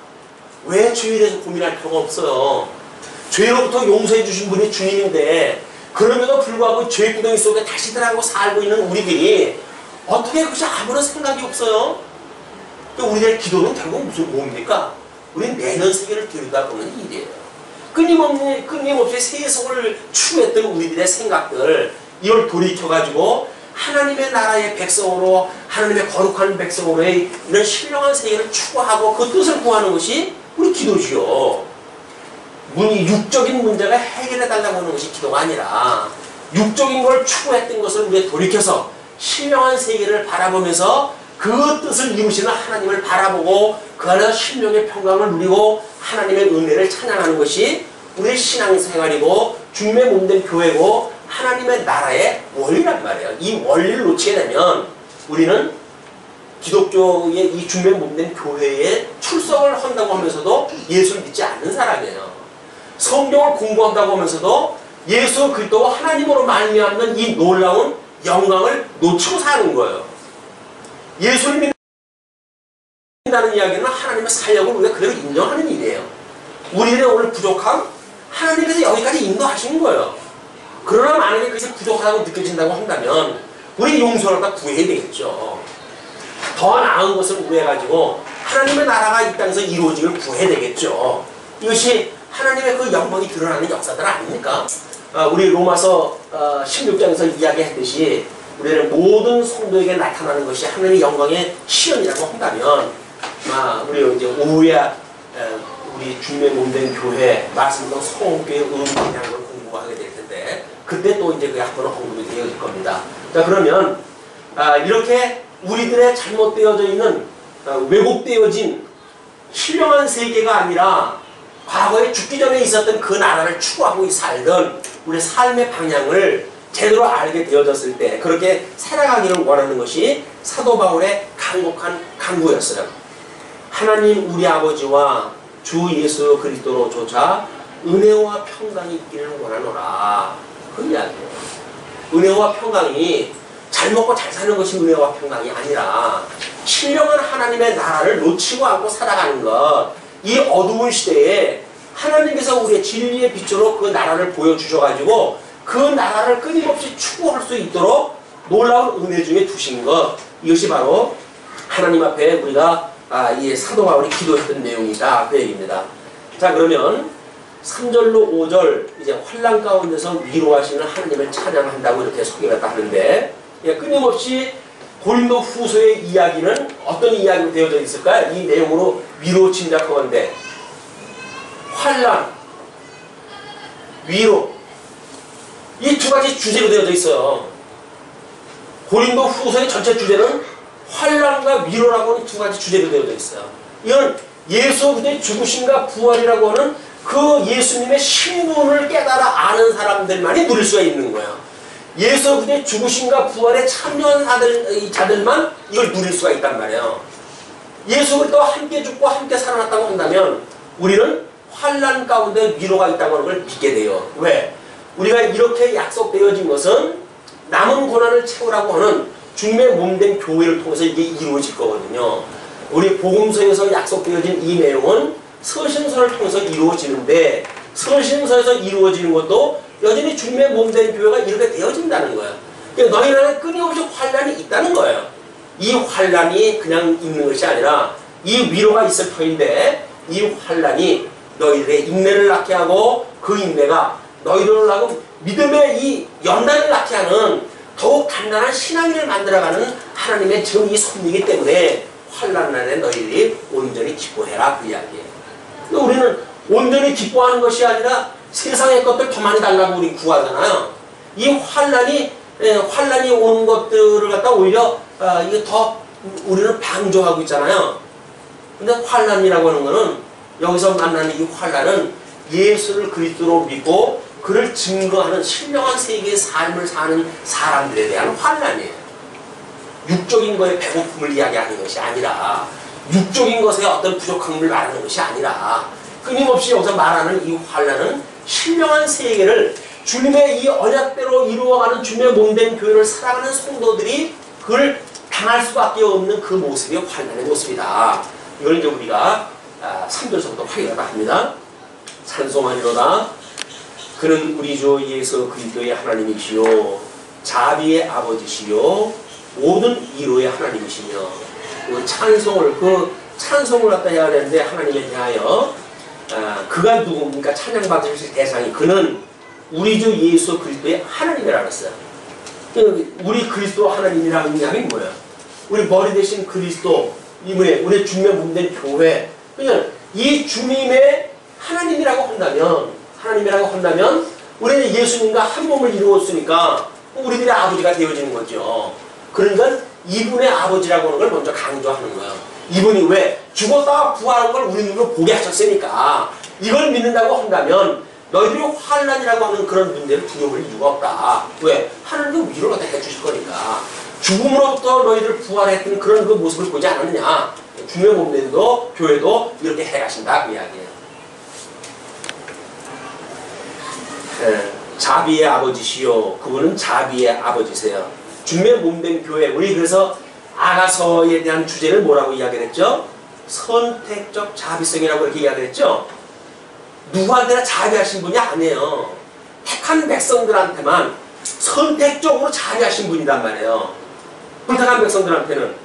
왜 죄에 대해서 고민할 필요가 없어요? 죄로부터 용서해 주신 분이 주님인데 그럼에도 불구하고 죄 구덩이 속에 다시 들어가고 살고 있는 우리들이 어떻게 그것이 아무런 생각이 없어요? 우리들의 기도는 결국 뭡니까? 우리는 내년 세계를 들여다보는 일이에요. 끊임없이 세속을 추구했던 우리들의 생각들 이걸 돌이켜가지고 하나님의 나라의 백성으로 하나님의 거룩한 백성으로의 이런 신령한 세계를 추구하고 그 뜻을 구하는 것이 우리 기도지요. 육적인 문제가 해결해달라고 하는 것이 기도가 아니라 육적인 걸 추구했던 것을 우리가 돌이켜서 신령한 세계를 바라보면서 그 뜻을 이루시는 하나님을 바라보고 그 안에서 심령의 평강을 누리고 하나님의 은혜를 찬양하는 것이 우리의 신앙생활이고 주님의 몸된 교회고 하나님의 나라의 원리란 말이에요. 이 원리를 놓치게 되면 우리는 기독교의 이 주님의 몸된 교회에 출석을 한다고 하면서도 예수를 믿지 않는 사람이에요. 성경을 공부한다고 하면서도 예수 그리스도와 하나님으로 말미암는 이 놀라운 영광을 놓치고 사는 거예요. 예수를 믿는다는 이야기는 하나님의 사역을 우리가 그대로 인정하는 일이에요. 우리들의 오늘 부족함 하나님께서 여기까지 인도하신 거예요. 그러나 만약에 그것이 부족하다고 느껴진다고 한다면 우리 용서를 다 구해야 되겠죠. 더 나은 것을 구해가지고 하나님의 나라가 이 땅에서 이루어지길 구해야 되겠죠. 이것이 하나님의 그 영광이 드러나는 역사들 아닙니까? 우리 로마서 16장에서 이야기했듯이 우리는 모든 성도에게 나타나는 것이 하나님의 영광의 시연이라고 한다면 우리 이제 오후에 우리 주님의 몸된 교회 말씀도 성교의 의미라는 걸 공부하게 될 텐데 그때 또 이제 그게 한 번은 언급이 되어질 겁니다. 자 그러면 이렇게 우리들의 잘못되어져 있는 왜곡되어진 신령한 세계가 아니라 과거에 죽기 전에 있었던 그 나라를 추구하고 살던 우리의 삶의 방향을 제대로 알게 되어졌을 때 그렇게 살아가기를 원하는 것이 사도 바울의 간곡한 간구였어요. 하나님 우리 아버지와 주 예수 그리스도로 조차 은혜와 평강이 있기를 원하노라. 그 이야기예요. 은혜와 평강이 잘 먹고 잘 사는 것이 은혜와 평강이 아니라 신령한 하나님의 나라를 놓치고 않고 살아가는 것, 이 어두운 시대에 하나님께서 우리의 진리의 빛으로 그 나라를 보여주셔가지고 그 나라를 끊임없이 추구할 수 있도록 놀라운 은혜 중에 두신 것, 이것이 바로 하나님 앞에 우리가 이 사도 바울이 기도했던 내용이다 그 얘기입니다. 자 그러면 3절로 5절 이제 환난 가운데서 위로하시는 하나님을 찬양한다고 이렇게 소개가 하는데 끊임없이 고린도 후서의 이야기는 어떤 이야기로 되어져 있을까요? 이 내용으로 위로 짐작하건대 환난, 위로 이 두 가지 주제로 되어져 있어요. 고린도 후서의 전체 주제는 환난과 위로라고 하는 두 가지 주제로 되어져 있어요. 이건 예수 그리스도의 죽으심과 부활이라고 하는 그 예수님의 신분을 깨달아 아는 사람들만이 누릴 수가 있는 거예요. 예수 그리스도의 죽으심과 부활에 참여한 자들만 이걸 누릴 수가 있단 말이에요. 예수 그리스도와 함께 죽고 함께 살아났다고 한다면 우리는 환난 가운데 위로가 있다고 하는 걸 믿게 돼요. 왜? 우리가 이렇게 약속되어진 것은 남은 고난을 채우라고 하는 주님의 몸된 교회를 통해서 이게 이루어질 거거든요. 우리 복음서에서 약속되어진 이 내용은 서신서를 통해서 이루어지는데 서신서에서 이루어지는 것도 여전히 주님의 몸된 교회가 이렇게 되어진다는 거예요. 그러니까 너희 안에 끊임없이 환난이 있다는 거예요. 이 환난이 그냥 있는 것이 아니라 이 위로가 있을 터인데 이 환난이 너희들의 인내를 낳게 하고 그 인내가 너희들을 하고 믿음의 이 연단을 낳게 하는 더욱 단단한 신앙인을 만들어가는 하나님의 정의 섭리이기 때문에 환난 날에 너희들이 온전히 기뻐해라 그 이야기예요. 우리는 온전히 기뻐하는 것이 아니라 세상의 것들 더 많이 달라고 우리 구하잖아요. 이 환난이 오는 것들을 갖다 오히려 이게 더 우리는 방조하고 있잖아요. 근데 환난이라고 하는 거는 여기서 만나는 이 환난은 예수를 그리스도로 믿고 그를 증거하는 신령한 세계의 삶을 사는 사람들에 대한 환난이에요. 육적인 거에 배고픔을 이야기하는 것이 아니라 육적인 것에 어떤 부족함을 말하는 것이 아니라 끊임없이 여기서 말하는 이 환난은 신령한 세계를 주님의 이 언약대로 이루어가는 주님의 몸된 교회를 살아가는 성도들이 그걸 당할 수밖에 없는 그 모습이 환난의 모습이다. 이걸 이제 우리가 3절서부터 확인을 합니다. 찬송하리로다. 그는 우리 주 예수 그리스도의 하나님이시요 자비의 아버지시요 모든 위로의 하나님이시며 그 찬송을 갖다 해야 되는데 하나님에 대하여 그가 누굽니까? 찬양받으실 대상이 그는 우리 주 예수 그리스도의 하나님이라고 했어요. 우리 그리스도 하나님이라는 이야기는 뭐예요? 우리 머리 대신 그리스도 이분의 우리 주님의 몸된 교회 그냥 이 주님의 하나님이라고 한다면 우리는 예수님과 한 몸을 이루었으니까 우리들의 아버지가 되어지는 거죠. 그러니까 이분의 아버지라고 하는 걸 먼저 강조하는 거예요. 이분이 왜 죽었다가 부활한 걸 우리 눈으로 보게 하셨으니까 이걸 믿는다고 한다면 너희들이 환난이라고 하는 그런 문제를 두려워할 이유가 없다. 왜? 하나님도 위로를 다 해주실 거니까. 죽음으로부터 너희들 부활했던 그런 그 모습을 보지 않았느냐. 주님의 몸도 교회도 이렇게 해가신다 그 이야기예요. 네. 자비의 아버지시요. 그분은 자비의 아버지세요. 주님의 몸된 교회. 우리 그래서 아가서에 대한 주제를 뭐라고 이야기를 했죠? 선택적 자비성이라고 이렇게 이야기를 했죠? 누구한테나 자비하신 분이 아니에요. 택한 백성들한테만 선택적으로 자비하신 분이란 말이에요. 선택한 백성들한테는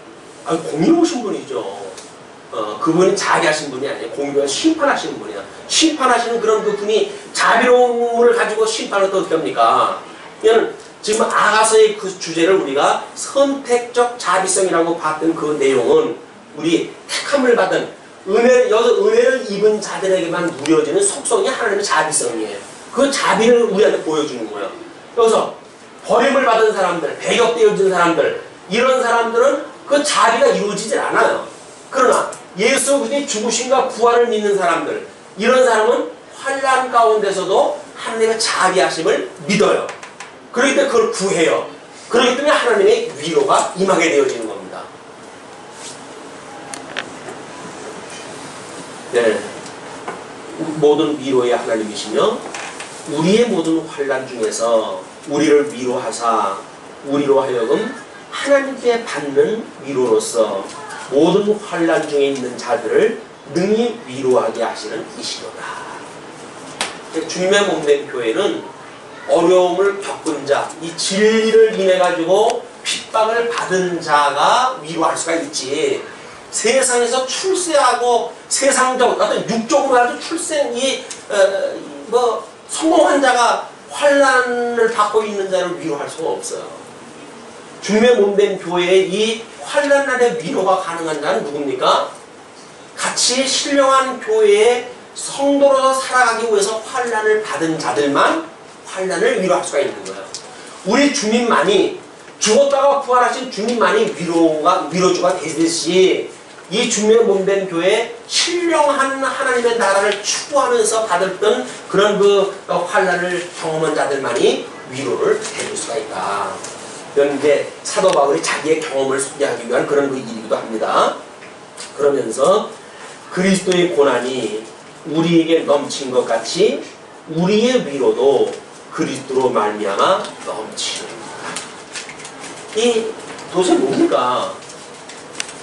공의로우신 분이죠. 그분이 자비하신 분이 아니에요. 공의로운 심판하시는 분이야. 심판하시는 그런 그 분이 자비로움을 가지고 심판을 또 어떻게 합니까? 이거는 지금 아가서의 그 주제를 우리가 선택적 자비성이라고 봤던 그 내용은 우리 택함을 받은 은혜를 입은 자들에게만 누려지는 속성이 하나님의 자비성이에요. 그 자비를 우리한테 보여주는 거예요. 여기서 버림을 받은 사람들, 배격되어진 사람들, 이런 사람들은 그 자비가 이루어지질 않아요. 그러나 예수 그리스도의 죽으심과 부활을 믿는 사람들, 이런 사람은 환난 가운데서도 하나님의 자비하심을 믿어요. 그렇기 때문에 그걸 구해요. 그렇기 때문에 하나님의 위로가 임하게 되어지는 겁니다. 네. 모든 위로의 하나님이시며 우리의 모든 환난 중에서 우리를 위로하사 우리로 하여금 하나님께 받는 위로로서 모든 환난 중에 있는 자들을 능히 위로하게 하시는 이시로다. 주님의 몸된 교회는 어려움을 겪은 자, 이 진리를 인해 가지고 핍박을 받은 자가 위로할 수가 있지. 세상에서 출세하고 세상적 어떤 육적으로 아주 출생이 성공한 자가 환난을 받고 있는 자를 위로할 수가 없어요. 주님의 몸된 교회의 이 환난 날에 위로가 가능한 자는 누굽니까? 같이 신령한 교회의 성도로서 살아가기 위해서 환난을 받은 자들만 환난을 위로할 수가 있는 거예요. 우리 주님만이 죽었다가 부활하신 주님만이 위로주가 되듯이 이 주님의 몸된 교회 신령한 하나님의 나라를 추구하면서 받았던 그런 그 환난을 경험한 자들만이 위로를 해줄 수가 있다. 이건 이제 사도 바울이 자기의 경험을 소개하기 위한 그런 그 일이기도 합니다. 그러면서 그리스도의 고난이 우리에게 넘친 것 같이 우리의 위로도 그리스도로 말미암아 넘치는 것. 이 도대체 뭡니까?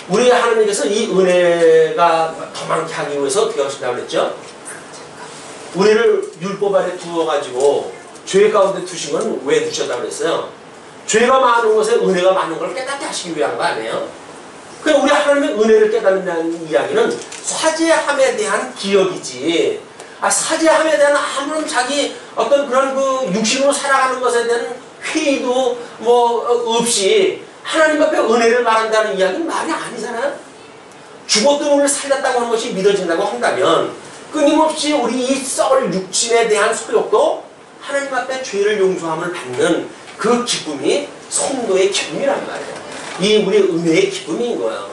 우리 하나님께서 이 은혜가 더 많게 하기 위해서 어떻게 하신다고 그랬죠? 우리를 율법 아래 두어가지고 죄 가운데 두신 건 왜 두셨다고 그랬어요? 죄가 많은 것에 은혜가 많은 걸 깨닫게 하시기 위한 거 아니에요? 그냥 우리 하나님의 은혜를 깨닫는다는 이야기는 사죄함에 대한 기억이지. 사죄함에 대한 아무런 자기 어떤 그런 그 육신으로 살아가는 것에 대한 회의도 없이 하나님 앞에 은혜를 말한다는 이야기는 말이 아니잖아요. 죽었던 우리를 살렸다고 하는 것이 믿어진다고 한다면 끊임없이 우리 이 썩을 육신에 대한 소욕도 하나님 앞에 죄를 용서함을 받는 그 기쁨이 성도의 기쁨이란 말이에요. 이 우리의 은혜의 기쁨인 거예요.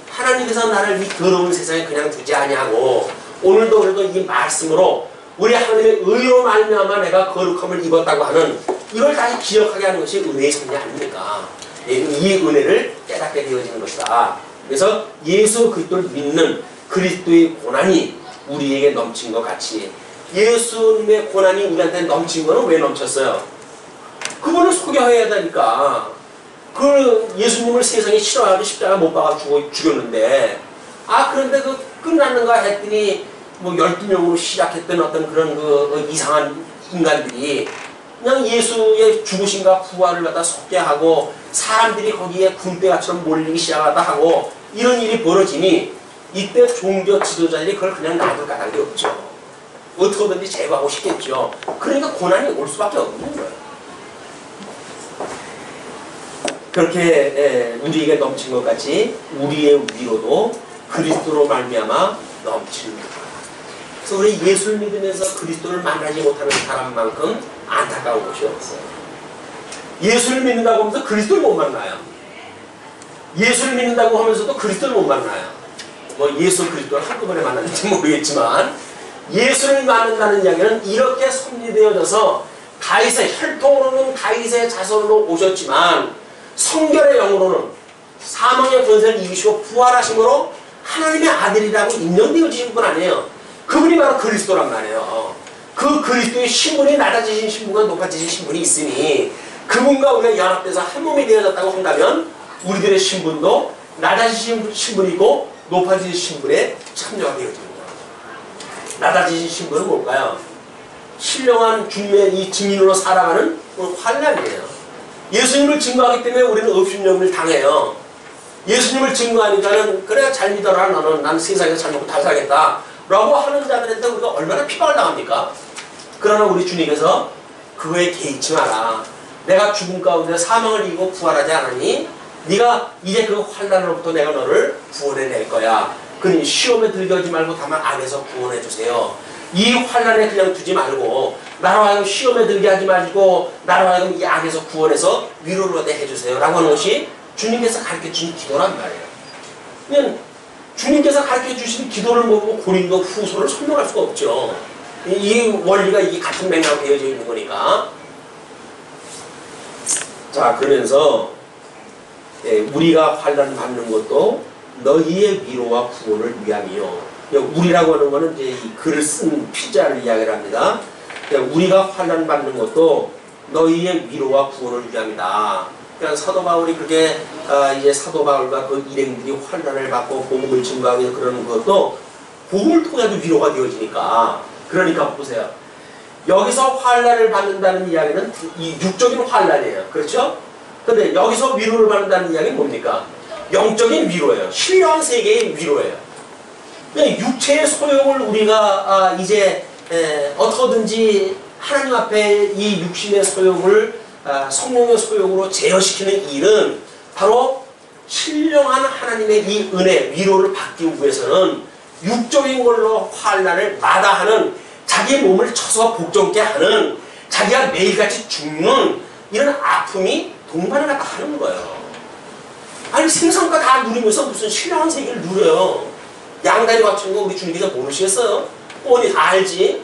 하나님께서 나를 이 더러운 세상에 그냥 두지 아니하고 오늘도 그래도 이 말씀으로 우리 하나님의 의로 말미암아 내가 거룩함을 입었다고 하는 이걸 다시 기억하게 하는 것이 은혜의 섭리 아닙니까? 이 은혜를 깨닫게 되어지는 것이다. 그래서 예수 그리스도를 믿는 그리스도의 고난이 우리에게 넘친 것 같이 예수님의 고난이 우리한테 넘친 거는 왜 넘쳤어요? 그분을 소개해야 되니까. 그 예수님을 세상에 싫어하고 십자가 못 박아 죽였는데 그런데 그 끝났는가 했더니 12명으로 시작했던 어떤 그런 그 이상한 인간들이 그냥 예수의 죽으심과 부활을 갖다 속죄하고 사람들이 거기에 군대가처럼 몰리기 시작하다 하고 이런 일이 벌어지니 이때 종교 지도자들이 그걸 그냥 놔둘 까닭이 없죠. 어떻게든지 제거하고 싶겠죠. 그러니까 고난이 올 수밖에 없는 거예요. 그렇게 우리에게 넘친 것 같이 우리의 위로도 그리스도로 말미암아 넘치는 것. 그래서 우리 예수를 믿으면서 그리스도를 만나지 못하는 사람만큼 안타까운 것이 없어요. 예수를 믿는다고 하면서 그리스도를 못 만나요. 예수를 믿는다고 하면서도 그리스도를 못 만나요. 뭐 예수 그리스도를 한꺼번에 만났는지 모르겠지만 예수를 만난다는 이야기는 이렇게 섭리되어져서 다윗의 혈통으로는 다윗의 자손으로 오셨지만 성결의 영으로는 사망의 권세를 이기시고 부활하심으로 하나님의 아들이라고 인정되어지신 분 아니에요. 그분이 바로 그리스도란 말이에요. 그 그리스도의 신분이 낮아지신 신분과 높아지신 신분이 있으니 그분과 우리가 연합돼서 한 몸이 되어졌다고 한다면 우리들의 신분도 낮아지신 신분이고 높아지신 신분에 참여가 되어집니다. 낮아지신 신분은 뭘까요? 신령한 중매 이 증인으로 살아가는 환난이에요. 예수님을 증거하기 때문에 우리는 업신여김을 당해요. 예수님을 증거하니까는 그래 잘 믿어라 너는 난 세상에서 잘 먹고 잘 살겠다 라고 하는 자들한테 우리가 얼마나 핍박을 당합니까? 그러나 우리 주님께서 그거에 개의치 마라. 내가 죽음 가운데 사망을 이기고 부활하지 않았니? 네가 이제 그 환난으로부터 내가 너를 구원해낼 거야. 그러니 시험에 들게 하지 말고 다만 악에서 구원해 주세요. 이 환난에 그냥 두지 말고 나로 하여금 시험에 들게 하지 말고 나로 하여금 이 악에서 구원해서 위로를 얻게 해주세요 라고 하는 것이 주님께서 가르쳐주신 기도란 말이에요. 그냥 주님께서 가르쳐주신 기도를 보고 고린도 후서를 설명할 수가 없죠. 이 원리가 이게 같은 맥락으로 되어져 있는 거니까. 자, 그러면서 우리가 환난 받는 것도 너희의 위로와 구원을 위함이요. 우리라고 하는 것은 이제 이 글을 쓴 피자를 이야기를 합니다. 우리가 환난 받는 것도 너희의 위로와 구원을 위함이다. 그러니까 사도 바울이 그렇게 이제 사도 바울과 그 일행들이 환난을 받고 복음을 증거하고 그러는 것도 복음을 통해서 위로가 되어지니까. 그러니까 보세요. 여기서 환난을 받는다는 이야기는 이 육적인 환난이에요. 그렇죠? 근데 여기서 위로를 받는다는 이야기는 뭡니까? 영적인 위로예요. 신령한 세계의 위로예요. 육체의 소욕을 우리가 이제 어떻게든지 하나님 앞에 이 육신의 소욕을 성령의 소욕으로 제어시키는 일은 바로 신령한 하나님의 이 은혜, 위로를 받기 위해서는 육적인 걸로 환난을 마다하는 자기의 몸을 쳐서 복종케 하는 자기가 매일같이 죽는 이런 아픔이 동반을 하는 거예요. 아니 세상과 다 누리면서 무슨 신령한 세계를 누려요. 양다리 갖춘 거 우리 주님께서 모르시겠어요? 뻔히 다 알지.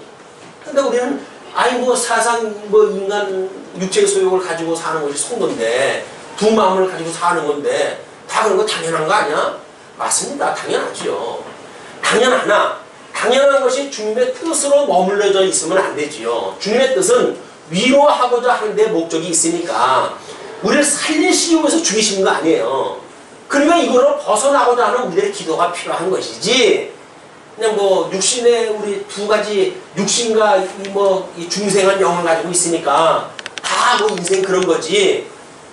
근데 우리는 아니 뭐 사상 뭐 인간 육체의 소욕을 가지고 사는 것이 성도인데 두 마음을 가지고 사는 건데 다 그런 거 당연한 거 아니야? 맞습니다. 당연하지요. 당연하나 당연한 것이 주님의 뜻으로 머물러져 있으면 안 되지요. 주님의 뜻은 위로하고자 하는 데 목적이 있으니까 우리를 살리시기 위해서 죽이시는 거 아니에요. 그러니까 이거를 벗어나고자 하는 우리의 기도가 필요한 것이지. 그냥 뭐 육신의 우리 두 가지 육신과 이 중생한 영을 가지고 있으니까 다 뭐 인생 그런 거지.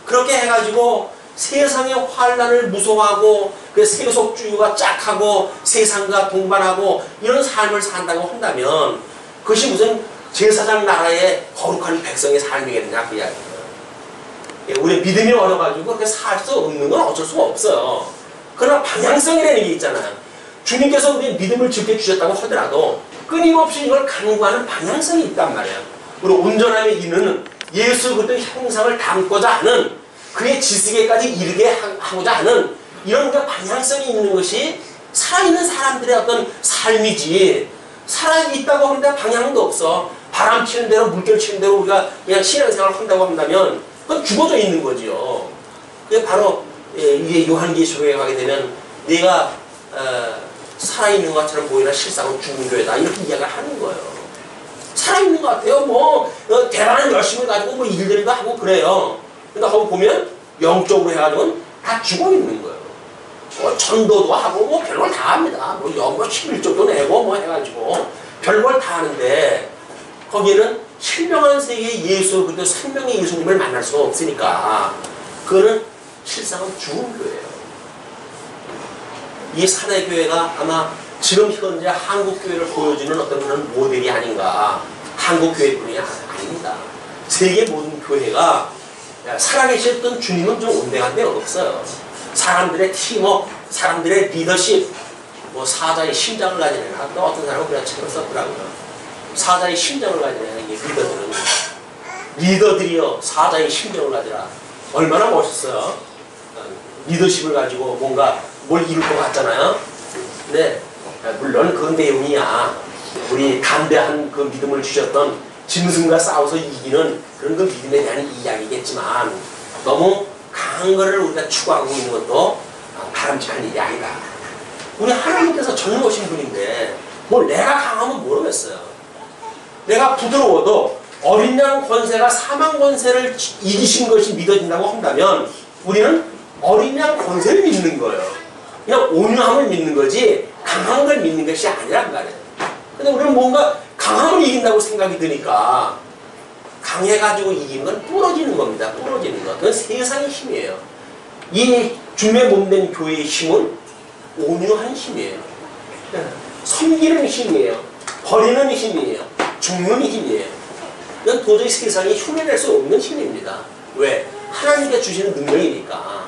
그렇게 해가지고 세상의 환난을 무서워하고 그 세속주의가 짝하고 세상과 동반하고 이런 삶을 산다고 한다면 그것이 무슨 제사장 나라의 거룩한 백성의 삶이겠느냐 그 이야기예요. 우리 믿음이 어려가지고 그렇게 살 수 없는 건 어쩔 수가 없어요. 그러나 방향성이라는 게 있잖아요. 주님께서 우리 믿음을 지켜 주셨다고 하더라도 끊임없이 이걸 강구하는 방향성이 있단 말이에요. 우리 온전함의 이유는 예수 그리스도의 형상을 담고자 하는 그의 지식에까지 이르게 하고자 하는 이런 그 방향성이 있는 것이 살아있는 사람들의 어떤 삶이지. 살아있다고 하는데 방향도 없어. 바람 치는 대로 물결 치는 대로 우리가 그냥 신앙생활을 한다고 한다면 그건 죽어져 있는 거지요. 그게 바로 이게 요한계시록에 가게 되면 내가 살아있는 것처럼 보이나 실상은 죽은 교회다 이렇게 이야기를 하는 거예요. 살아있는 것 같아요. 뭐 대단한 열심을 가지고 뭐 일들도 하고 그래요. 근데 거기 보면 영적으로 해가지고는 다 죽어 있는 거예요. 전도도 하고 뭐 별걸 다 합니다. 뭐 11조도 내고 뭐 해가지고 별걸 다 하는데 거기는 신령한 세계의 예수 그리고 생명의 예수님을 만날 수가 없으니까 그거는 실상은 죽은 교회예요. 이 사대 교회가 아마 지금 현재 한국 교회를 보여주는 어떤 그런 모델이 아닌가. 한국 교회뿐이 아닙니다. 세계 모든 교회가 살아계셨던 주님은 좀 온당한 데 없어요. 사람들의 팀워크, 사람들의 리더십, 뭐 사자의 심장을 가지는 애라. 또 어떤 사람은 그냥 책을 썼더라고요. 사자의 심장을 가지는 애라. 이게 리더들이요 사자의 심장을 가지라. 얼마나 멋있어요. 리더십을 가지고 뭔가 뭘 이룰 것 같잖아요. 근데 물론 그 내용이야 우리 담대한 그 믿음을 주셨던 짐승과 싸워서 이기는 그런 그 믿음에 대한 이야기겠지만 너무 강한 거를 우리가 추구하고 있는 것도 바람직한 일이 아니다. 우리 하나님께서 전능하신 분인데 뭐 내가 강하면 모르겠어요. 내가 부드러워도 어린 양 권세가 사망 권세를 이기신 것이 믿어진다고 한다면 우리는 어린 양 권세를 믿는 거예요. 그냥 온유함을 믿는 거지 강한 걸 믿는 것이 아니란 말이에요. 근데 우리는 뭔가 강함을 이긴다고 생각이 드니까 강해가지고 이기는 건 부러지는 겁니다. 부러지는 것. 그건 세상의 힘이에요. 이 주님의 몸된 교회의 힘은 온유한 힘이에요. 섬기는 힘이에요. 버리는 힘이에요. 죽는 힘이에요. 이건 도저히 세상이 흉내낼 수 없는 힘입니다. 왜? 하나님께 주시는 능력이니까.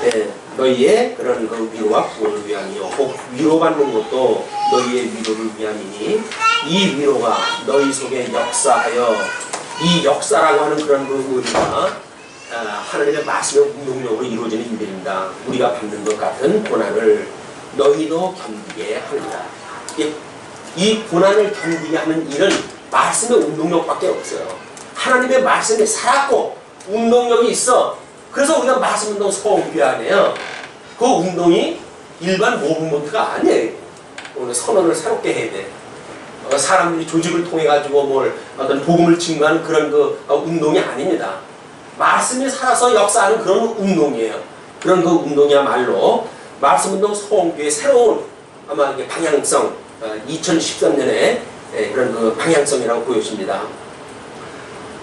네, 너희의 그런 그 위로와 구원을 위함이요. 혹 위로받는 것도 너희의 위로를 위함이니 이 위로가 너희 속에 역사하여 이 역사라고 하는 그런 그 의미가 하나님의 말씀의 운동력으로 이루어지는 일들입니다. 우리가 받는 것 같은 고난을 너희도 견디게 합니다. 이 고난을 견디게 하는 일은 말씀의 운동력밖에 없어요. 하나님의 말씀이 살았고 운동력이 있어. 그래서 우리가 말씀 운동 소원교회하네요. 그 운동이 일반 모브먼트가 아니에요. 오늘 선언을 새롭게 해야 돼. 사람들이 조직을 통해 가지고 뭘 어떤 복음을 증거하는 그런 그 운동이 아닙니다. 말씀이 살아서 역사하는 그런 운동이에요. 그런 그 운동이야말로 말씀 운동 소원교회 새로운 아마 이게 방향성 2013년에 그런 그 방향성이라고 보여집니다.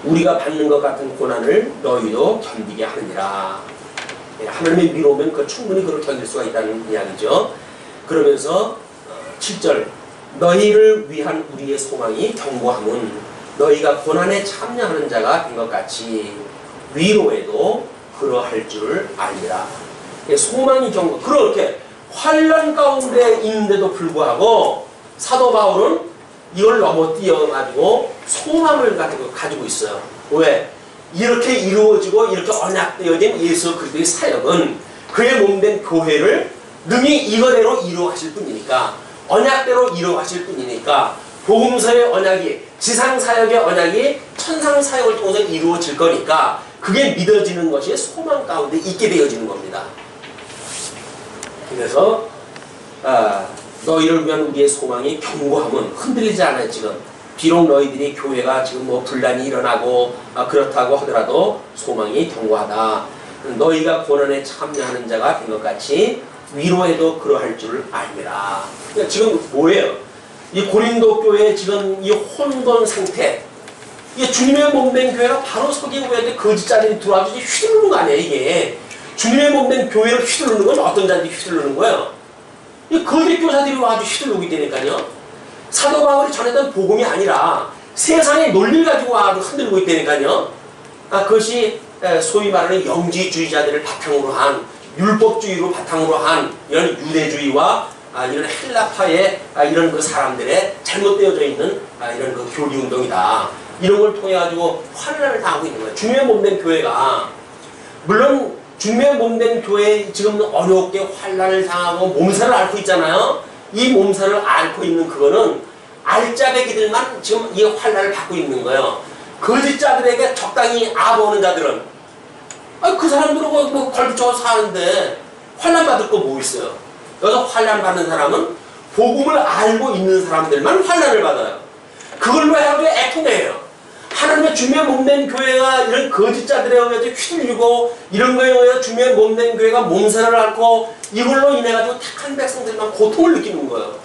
우리가 받는 것 같은 고난을 너희도 견디게 하느니라. 하나님의 위로면 그 충분히 그걸 견딜 수가 있다는 이야기죠. 그러면서 7절 너희를 위한 우리의 소망이 견고함은 너희가 고난에 참여하는 자가 된 것 같이 위로에도 그러할 줄 알리라. 소망이 견고. 그렇게 환난 가운데 있는데도 불구하고 사도 바울은 이걸 넘어뛰어가지고 소망을 가지고 있어요. 왜? 이렇게 이루어지고 이렇게 언약되어진 예수 그리스도의 사역은 그의 몸된 교회를 능히 이거대로 이루어가실 뿐이니까 언약대로 이루어가실 뿐이니까 복음서의 언약이 지상사역의 언약이 천상사역을 통해서 이루어질 거니까 그게 믿어지는 것이 소망 가운데 있게 되어지는 겁니다. 그래서 너희를 위한 우리의 소망이 견고함은 흔들리지 않아요. 지금 비록 너희들이 교회가 지금 뭐 분란이 일어나고 그렇다고 하더라도 소망이 견고하다. 너희가 고난에 참여하는 자가 된 것 같이 위로에도 그러할 줄 알미라. 그러니까 지금 뭐예요? 이 고린도 교회 지금 이 혼돈 상태, 이 주님의 몸된 교회가 바로 서기고 있는데 거짓 자들이 들어와서 휘두르는 거 아니에요. 이게 주님의 몸된 교회를 휘두르는 건 어떤 자들이 휘두르는 거예요? 이 거짓 교사들이 와가지고 휘둘르게 되니까요. 사도 바울이 전했던 복음이 아니라 세상의 논리를 가지고 와가지고 흔들고 있다니까요. 그것이 소위 말하는 영지주의자들을 바탕으로 한 율법주의로 바탕으로 한 이런 유대주의와 이런 헬라파의 이런 그 사람들의 잘못되어져 있는 이런 그 교리 운동이다. 이런 걸 통해 가지고 환난을 당하고 있는 거예요. 주님의 몸된 교회가 물론 주님의 몸된 교회 지금 어렵게 환난을 당하고 몸살을 앓고 있잖아요. 이 몸살을 앓고 있는 그거는 알짜배기들만 지금 이 환난을 받고 있는 거예요. 거짓자들에게 적당히 아보는 자들은 그 사람들은 뭐 걸붙여 사는데 환난 받을 거 뭐 있어요? 여기서 환난 받는 사람은 복음을 알고 있는 사람들만 환난을 받아요. 그걸로 해가지고 애통해요. 하나님의 주님의 몸된 교회가 이런 거짓자들에 의해서 휘둘리고 이런 거에 의해서 주님의 몸된 교회가 몸살을 앓고 이걸로 인해가지고 택한 백성들만 고통을 느끼는 거예요.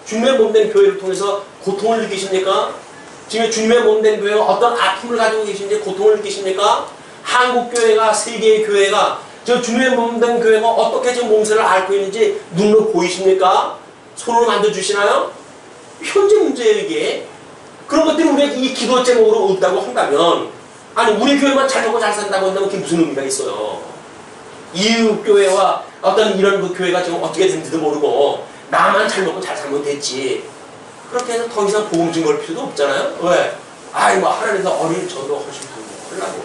주님의 몸된 교회를 통해서 고통을 느끼십니까? 지금 주님의 몸된 교회가 어떤 아픔을 가지고 계신지 고통을 느끼십니까? 한국교회가 세계의 교회가 저 주님의 몸된 교회가 어떻게 지금 몸살을 앓고 있는지 눈으로 보이십니까? 손으로 만져주시나요? 현재 문제예요 이게. 그런 것들이 우리가 이 기도 제목으로 없다고 한다면 아니 우리 교회만 잘 먹고 잘 산다고 한다면 그게 무슨 의미가 있어요. 이웃교회와 어떤 이런 그 교회가 지금 어떻게 된지도 모르고 나만 잘 먹고 잘 살면 됐지. 그렇게 해서 더 이상 복음 증거할 필요도 없잖아요. 왜? 아이 뭐 하나님께서 어린 저도 하실 거 하려고.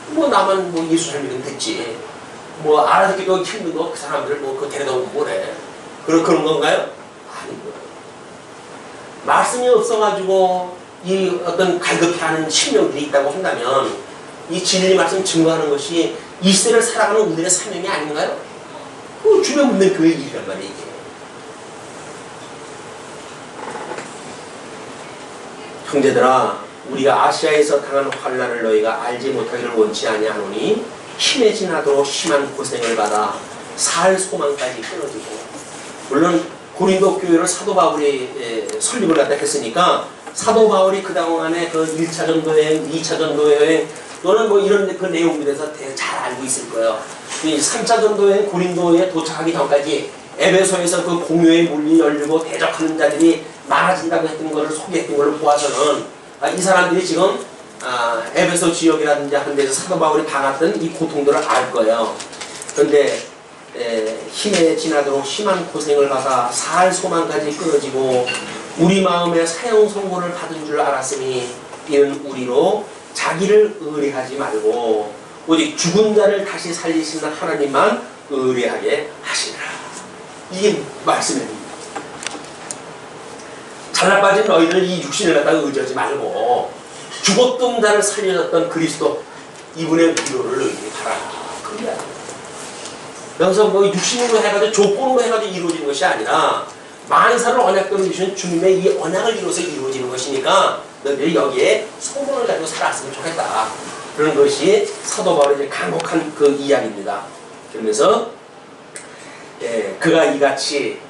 뭐 나만 뭐 예수 잘 믿으면 됐지. 뭐 알아듣기도 힘든 거 그 사람들 뭐 그거 데려다 오면 뭐래. 그런 건가요? 아니고요. 말씀이 없어가지고 이 어떤 갈급해하는 신명들이 있다고 한다면 이 진리 말씀 증거하는 것이 이 시대를 살아가는 우리들의 사명이 아닌가요? 그 주변 묻는 교회 일이란 말이에요. 이게. 형제들아, 우리가 아시아에서 당한 환난을 너희가 알지 못하기를 원치 아니하노니 힘에 지나도록 심한 고생을 받아 살 소망까지 끊어지고. 물론 고린도 교회를 사도 바울이 설립을 갖다 했으니까 사도 바울이 그동안에 그 1차 전도 여행, 2차 전도 여행 또는 뭐 이런 그 내용들에 대해서 되게 잘 알고 있을 거예요. 이 3차 전도 여행 고린도에 도착하기 전까지 에베소에서 그 공회의 문이 열리고 대적하는 자들이 많아진다고 했던 것을 소개했던 것을 보아서는 이 사람들이 지금 에베소 지역이라든지 하는 데서 사도 바울이 당했던 이 고통들을 알 거예요. 그런데 힘에 지나도록 심한 고생을 받아 살 소망까지 끊어지고 우리 마음에 사형 선고를 받은 줄 알았으니 이는 우리로 자기를 의뢰하지 말고 오직 죽은 자를 다시 살리시는 하나님만 의뢰하게 하시라. 이게 말씀입니다. 잘나빠진 너희들 이 육신을 갖다가 의지하지 말고 죽었던 자를 살려줬던 그리스도 이분의 위로를 의지하라. 그게 여기서 뭐 육신으로 해가지고 조건으로 해가지고 이루어지는 것이 아니라 만사를 언약으로 주신 주님의 이 언약을 이루어서 이루어지는 것이니까 너희들이 여기에 소망을 가지고 살았으면 좋겠다. 그런 것이 사도 바울의 이제 간곡한 그 이야기입니다. 그러면서 그가 이같이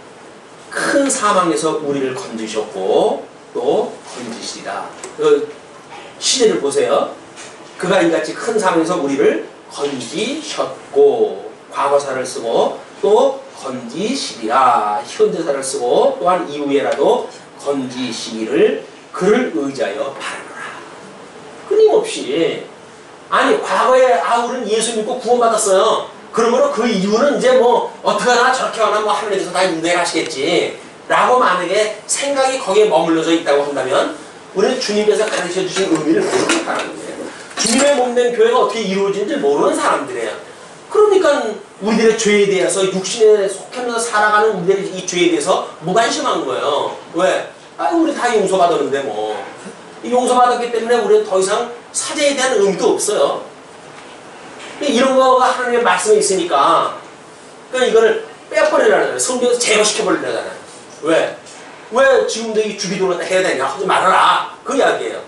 큰 사망에서 우리를 건지셨고 또 건지시리라. 그 시제를 보세요. 그가 이같이 큰 사망에서 우리를 건지셨고 과거사를 쓰고 또 건지시리라. 현재사를 쓰고 또한 이후에라도 건지시기를 그를 의지하여 바라노라. 끊임없이 아니 과거에 우리는 예수 믿고 구원받았어요. 그러므로 그 이유는 이제 뭐 어떻게 하나 저렇게 하나 뭐 하나님께서 다 인도하시겠지 라고 만약에 생각이 거기에 머물러져 있다고 한다면 우리는 주님께서 가르쳐 주신 의미를 모르는 사람이에요. 주님의 몸된 교회가 어떻게 이루어지는지 모르는 사람들이에요. 그러니까 우리들의 죄에 대해서 육신에 속하면서 살아가는 우리들의 이 죄에 대해서 무관심한 거예요. 왜? 우리 다 용서받았는데 뭐 용서받았기 때문에 우리는 더 이상 사죄에 대한 의미도 없어요. 이런 거가 하나님의 말씀에 있으니까 그러니까 이거를 빼버리라는 거예요. 성경에서 제거시켜버리려잖아요. 왜? 왜 지금도 이 주기도를 해야 되냐? 하지 말아라. 그 이야기예요.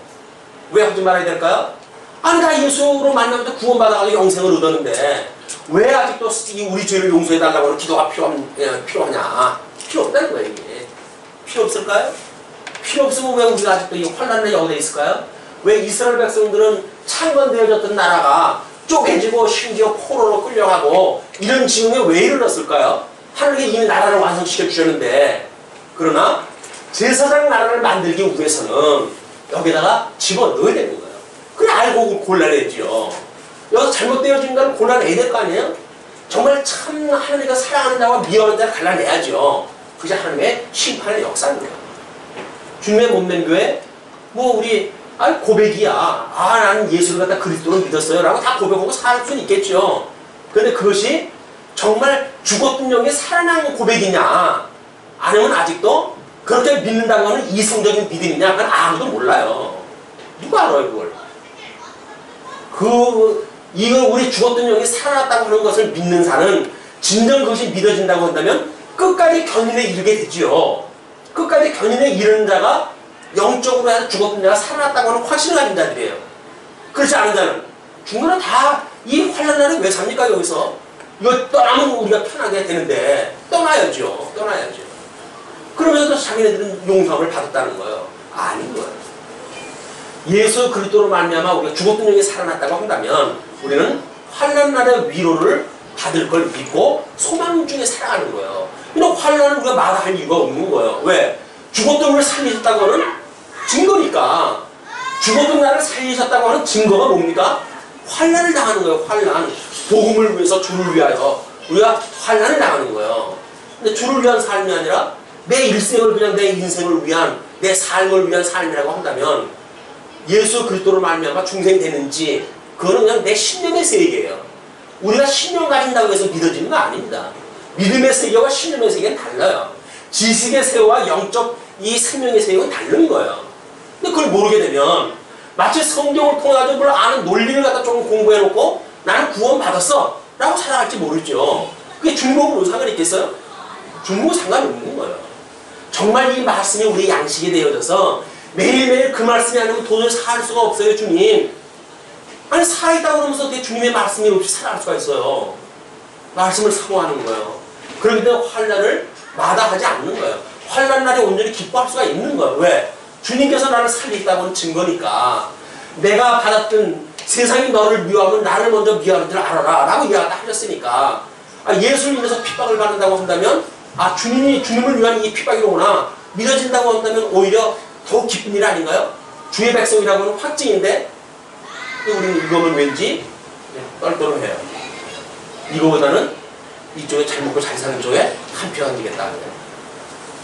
왜 하지 말아야 될까요? 아니 다 예수로 만나면 구원받아가지고 영생을 얻었는데 왜 아직도 우리 죄를 용서해달라고 하는 기도가 필요하냐? 필요 없다는 거예요. 이게. 필요 없을까요? 필요 없으면 왜 우리가 아직도 이 환난에 여기에 있을까요? 왜 이스라엘 백성들은 창건되어졌던 나라가 쪼개지고 심지어 포로로 끌려가고 이런 지경에 왜 이르렀을까요? 하나님이 이미 나라를 완성시켜 주셨는데 그러나 제사장 나라를 만들기 위해서는 여기다가 집어넣어야 되는 거예요. 그래 알고 골라내죠. 여기서 잘못되어진 자를 골라내야 될 거 아니에요? 정말 참 하나님과 사랑하는 자와 미워하는 자를 갈라내야죠. 그게 하나님의 심판의 역사인 거예요. 주님의 몸된 교회 뭐 우리 고백이야. 나는 예수를 갖다 그리스도로 믿었어요. 라고 다 고백하고 살 수는 있겠죠. 그런데 그것이 정말 죽었던 영이 살아난 고백이냐 아니면 아직도 그렇게 믿는다고 하는 이성적인 믿음이냐 그건 아무도 몰라요. 누가 알아요 그걸. 이걸 우리 죽었던 영이 살아났다고 하는 것을 믿는 사는 진정 그것이 믿어진다고 한다면 끝까지 견인에 이르게 되지요. 끝까지 견인에 이르는 자가 영적으로 해서 죽었던 자가 살아났다고 하는 확신을 가진 자들이에요. 그렇지 않은 자는 중간에 다 이 환난 날에 왜 삽니까 여기서? 이거 떠나면 우리가 편하게 되는데 떠나야죠. 그러면서 자기네들은 용서함을 받았다는 거예요. 아닌 거예요. 예수 그리스도로 말미암아 우리가 죽었던 영이 살아났다고 한다면 우리는 환난 날의 위로를 받을 걸 믿고 소망 중에 살아가는 거예요. 이런 환난을 우리가 말할 이유가 없는 거예요. 왜? 죽었던 걸 살리셨다고 하는 증거니까. 죽었던 나를 살리셨다고 하는 증거가 뭡니까? 환난을 당하는 거예요. 환난. 복음을 위해서 주를 위하여 우리가 환난을 당하는 거예요. 근데 주를 위한 삶이 아니라 내 일생을 그냥 내 인생을 위한 내 삶을 위한 삶이라고 한다면 예수 그리스도로 말미암아 중생되는지 그거는 그냥 내 신념의 세계예요. 우리가 신념 가진다고 해서 믿어지는 거 아닙니다. 믿음의 세계와 신념의 세계는 달라요. 지식의 세계와 영적 이 생명의 세계는 다른 거예요. 근데 그걸 모르게 되면 마치 성경을 통해서 뭘 아는 논리를 갖다 조금 공부해놓고 나는 구원 받았어 라고 살아갈지 모르죠. 그게 중복으로 상관이 있겠어요? 중복은 상관이 없는 거예요. 정말 이 말씀이 우리의 양식이 되어져서 매일매일 그 말씀이 아니면 도저히 살 수가 없어요. 주님, 아니 살아있다고 그러면서 어떻게 주님의 말씀이 없이 살아갈 수가 있어요. 말씀을 사모하는 거예요. 그렇기 때문에 환난을 마다하지 않는 거예요. 환난 날에 온전히 기뻐할 수가 있는 거예요. 왜? 주님께서 나를 살리겠다고 하는 증거니까. 내가 받았던 세상이 너를 미워하면 나를 먼저 미워하는 줄 알아라 라고 이야기하셨으니까 예수를 인해서 핍박을 받는다고 한다면 주님을 위한 이 핍박이로구나 믿어진다고 한다면 오히려 더욱 기쁜 일 아닌가요? 주의 백성이라고 하는 확증인데 우리는 이거는 왠지 떨떠름해요. 이거보다는 이쪽에 잘 먹고 잘 사는 쪽에 한 표 던지겠다.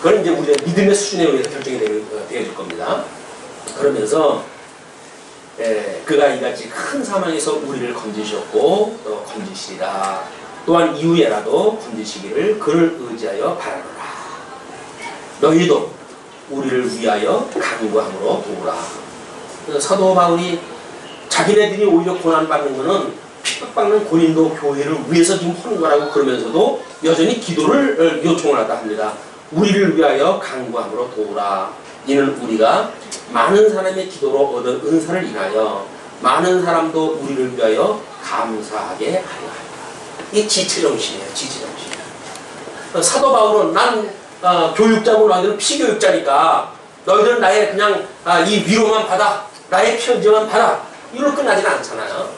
그건 이제 우리의 믿음의 수준에 의해서 결정이 되어질 겁니다. 그러면서 그가 이같이 큰 사망에서 우리를 건지셨고 또 건지시리라. 또한 이후에라도 건지시기를 그를 의지하여 바라노라. 너희도 우리를 위하여 간구함으로 도우라. 사도 바울이 자기네들이 오히려 고난받는 것은 핍박받는 고린도 교회를 위해서 지금 하는 거라고 그러면서도 여전히 기도를 요청을 하다 합니다. 우리를 위하여 간구함으로 도우라. 이는 우리가 많은 사람의 기도로 얻은 은사를 인하여 많은 사람도 우리를 위하여 감사하게 하려 합니다. 이게 지체정신이에요. 지체정신. 사도 바울은 난 교육자고 너희들은 피교육자니까 너희들은 나의 그냥 이 위로만 받아 나의 편지만 받아 이걸로 끝나지는 않잖아요.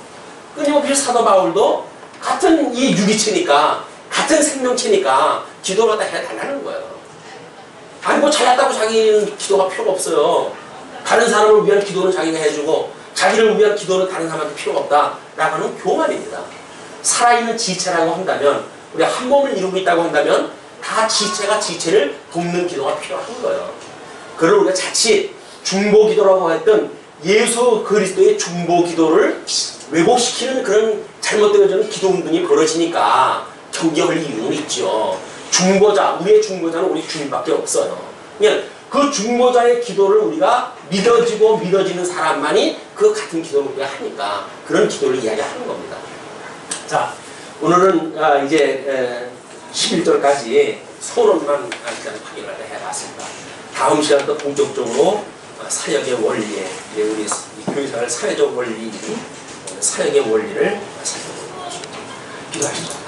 끊임없이 사도 바울도 같은 이 유기체니까 같은 생명체니까 기도를 갖다 해달라는 거예요. 아니 뭐 잘났다고 자기는 기도가 필요가 없어요. 다른 사람을 위한 기도는 자기가 해주고 자기를 위한 기도는 다른 사람한테 필요가 없다라고 하는 교만입니다. 살아있는 지체라고 한다면 우리가 한 몸을 이루고 있다고 한다면 다 지체가 지체를 돕는 기도가 필요한 거예요. 그걸 우리가 자칫 중보기도라고 했던 예수 그리스도의 중보기도를 왜곡시키는 그런 잘못되어지는 기도 운동이 벌어지니까 경계할 이유는 있죠. 중보자, 우리의 중보자는 우리 주님밖에 없어요. 그냥 그 중보자의 기도를 우리가 믿어지고 믿어지는 사람만이 그 같은 기도를 우리가 하니까 그런 기도를 이야기하는 겁니다. 자, 오늘은 이제 11절까지 서론만 일단 확인을 해봤습니다. 다음 시간 또 본격적으로 사역의 원리에 우리 교회생활 사회적 원리, 사역의 원리를 살펴보겠습니다. 기도하시죠.